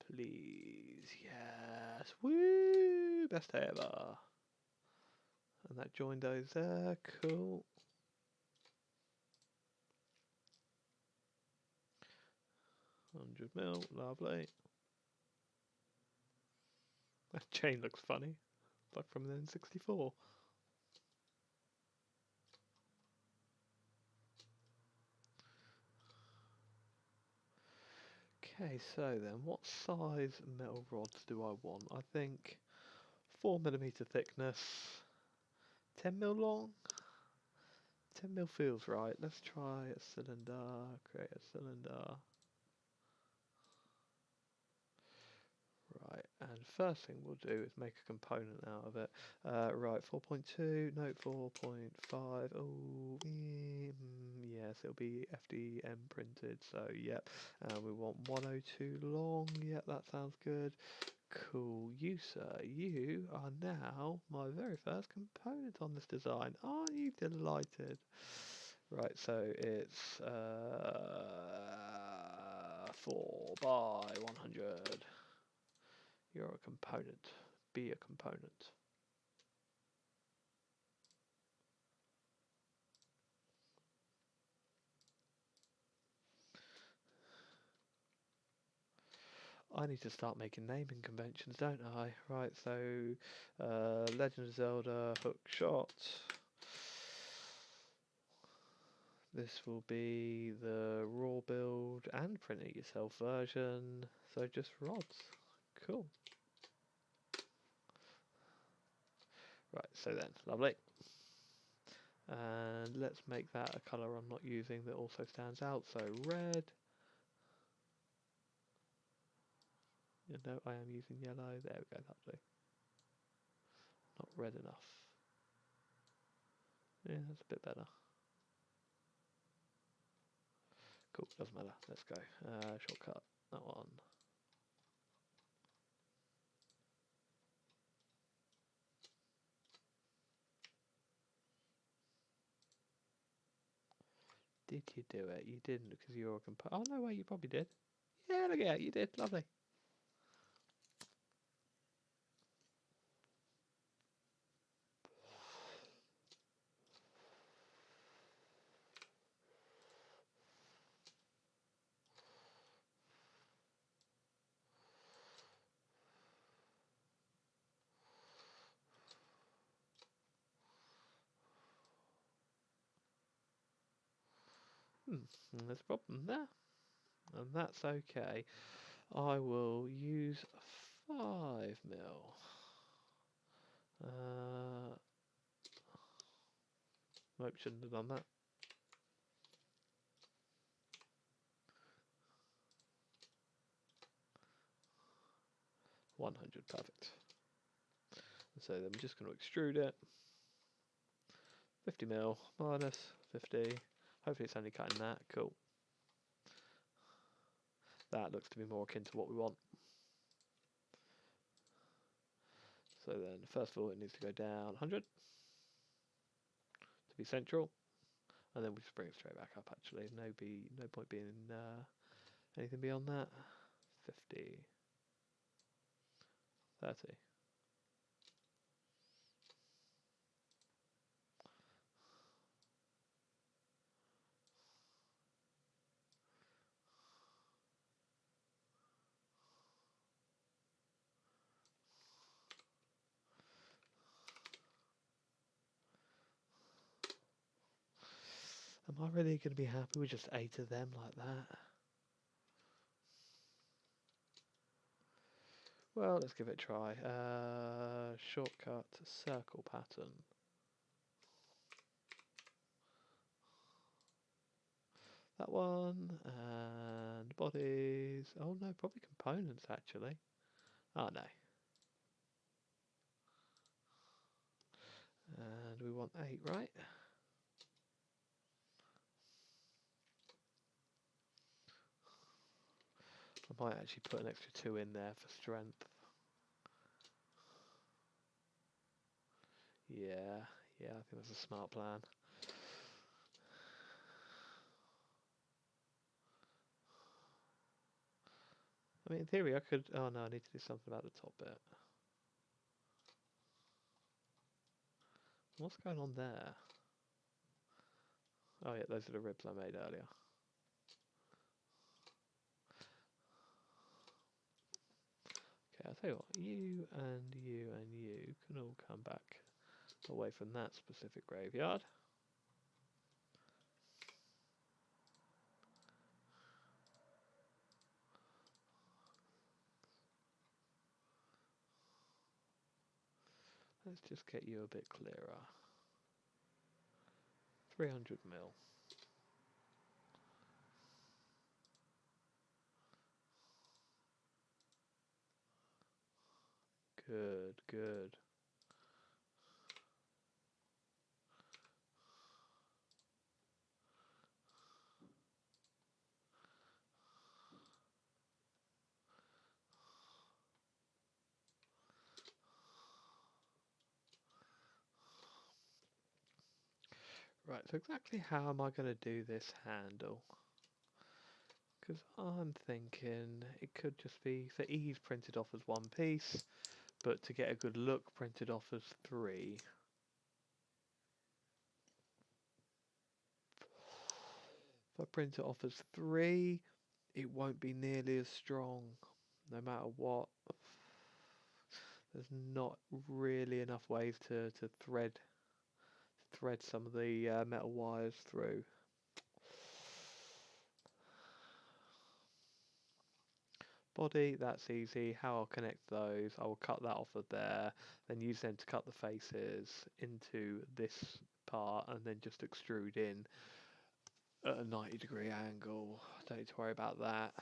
Please, yes. Woo! Best day ever. And that joined those there. Cool. $100 mil, lovely. That chain looks funny, like from the N64. Okay, so then, what size metal rods do I want? I think 4mm thickness, 10mm long. 10mm feels right. Let's try a cylinder. Create a cylinder. Right, and first thing we'll do is make a component out of it. Right, 4.2, no, 4.5. Oh, yes, it'll be FDM printed, so yep. We want 102 long, yep, that sounds good. Cool, you sir, you are now my very first component on this design. Aren't you delighted? Right, so it's 4 by 100. You're a component. Be a component. I need to start making naming conventions, don't I? Right, so Legend of Zelda Hookshot. This will be the raw build and print it yourself version. So just rods. Cool. Right, so then, lovely. And let's make that a colour I'm not using that also stands out. So red. You know, I am using yellow. There we go, lovely. Not red enough. Yeah, that's a bit better. Cool, doesn't matter. Let's go. Shortcut. That one. Did you do it? You didn't because you're a oh no, wait, you probably did. Yeah, look at that, you did. Lovely. There's a problem there. And that's okay. I will use 5mm. Nope, shouldn't have done that. 100, perfect. So then we're just going to extrude it. 50mm minus 50. Hopefully it's only cutting that. Cool. That looks to be more akin to what we want. So then, first of all, it needs to go down 100 to be central, and then we just bring it straight back up. Actually, no point being anything beyond that. 50, 30. Am I really going to be happy with just 8 of them like that? Well, let's give it a try. Shortcut, circle pattern. That one, and bodies. Oh no, probably components actually. Oh no. And we want 8, right? I might actually put an extra 2 in there for strength. Yeah, I think that's a smart plan. I mean, in theory, I could. Oh no, I need to do something about the top bit. What's going on there? Oh yeah, those are the ribs I made earlier. Okay, I'll tell you what, you and you and you can all come back away from that specific graveyard. Let's just get you a bit clearer. 300 mil. Good, good. Right, so exactly how am I going to do this handle? Because I'm thinking it could just be, for ease, printed off as one piece, but to get a good look, printed off as 3. If I print it off as 3, it won't be nearly as strong, no matter what. There's not really enough ways to thread some of the metal wires through. Body, that's easy. How I'll connect those, I will cut that off of there, then use them to cut the faces into this part, and then just extrude in at a 90-degree angle. Don't need to worry about that.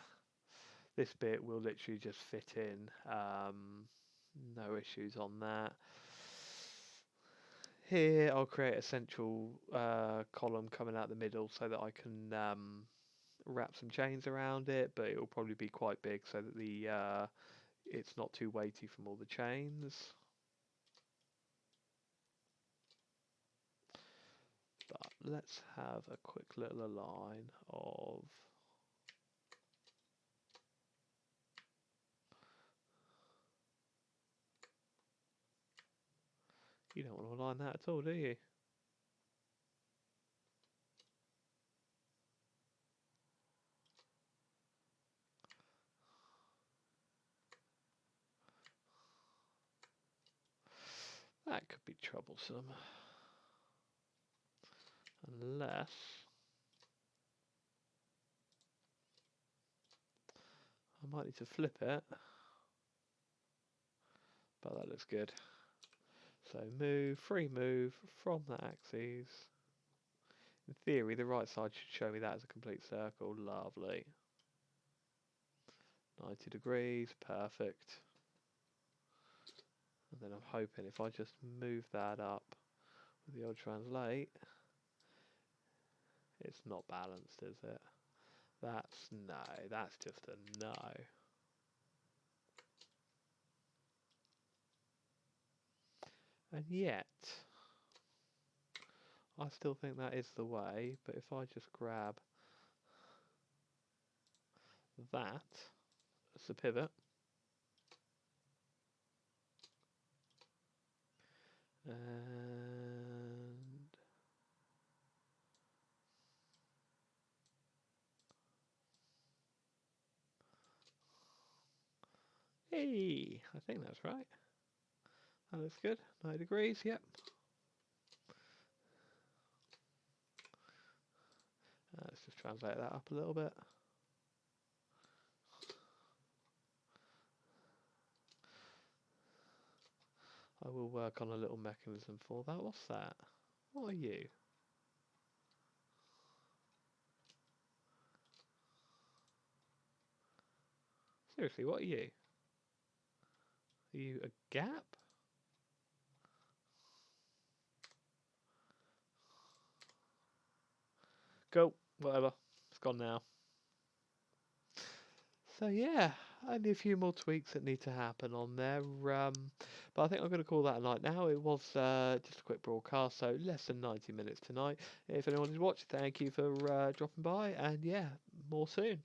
This bit will literally just fit in. No issues on that. Here I'll create a central column coming out the middle so that I can wrap some chains around it, but it will probably be quite big so that the it's not too weighty from all the chains. But let's have a quick little align of you don't want to align that at all, do you? That could be troublesome. Unless I might need to flip it. But that looks good. So free move from the axis. In theory, the right side should show me that as a complete circle. Lovely. 90 degrees, perfect. And then I'm hoping if I just move that up with the old translate, it's not balanced, is it? That's just a no. And yet, I still think that is the way, but if I just grab that as the pivot, and hey, I think that's right. That looks good. 90 degrees, yep. Let's just translate that up a little bit. I will work on a little mechanism for that. What's that? What are you? Seriously, what are you? Are you a gap? Go, whatever. It's gone now. So yeah, only a few more tweaks that need to happen on there. But I think I'm going to call that a night now. It was just a quick broadcast, so less than 90 minutes tonight. If anyone is watching, thank you for dropping by, and yeah, more soon.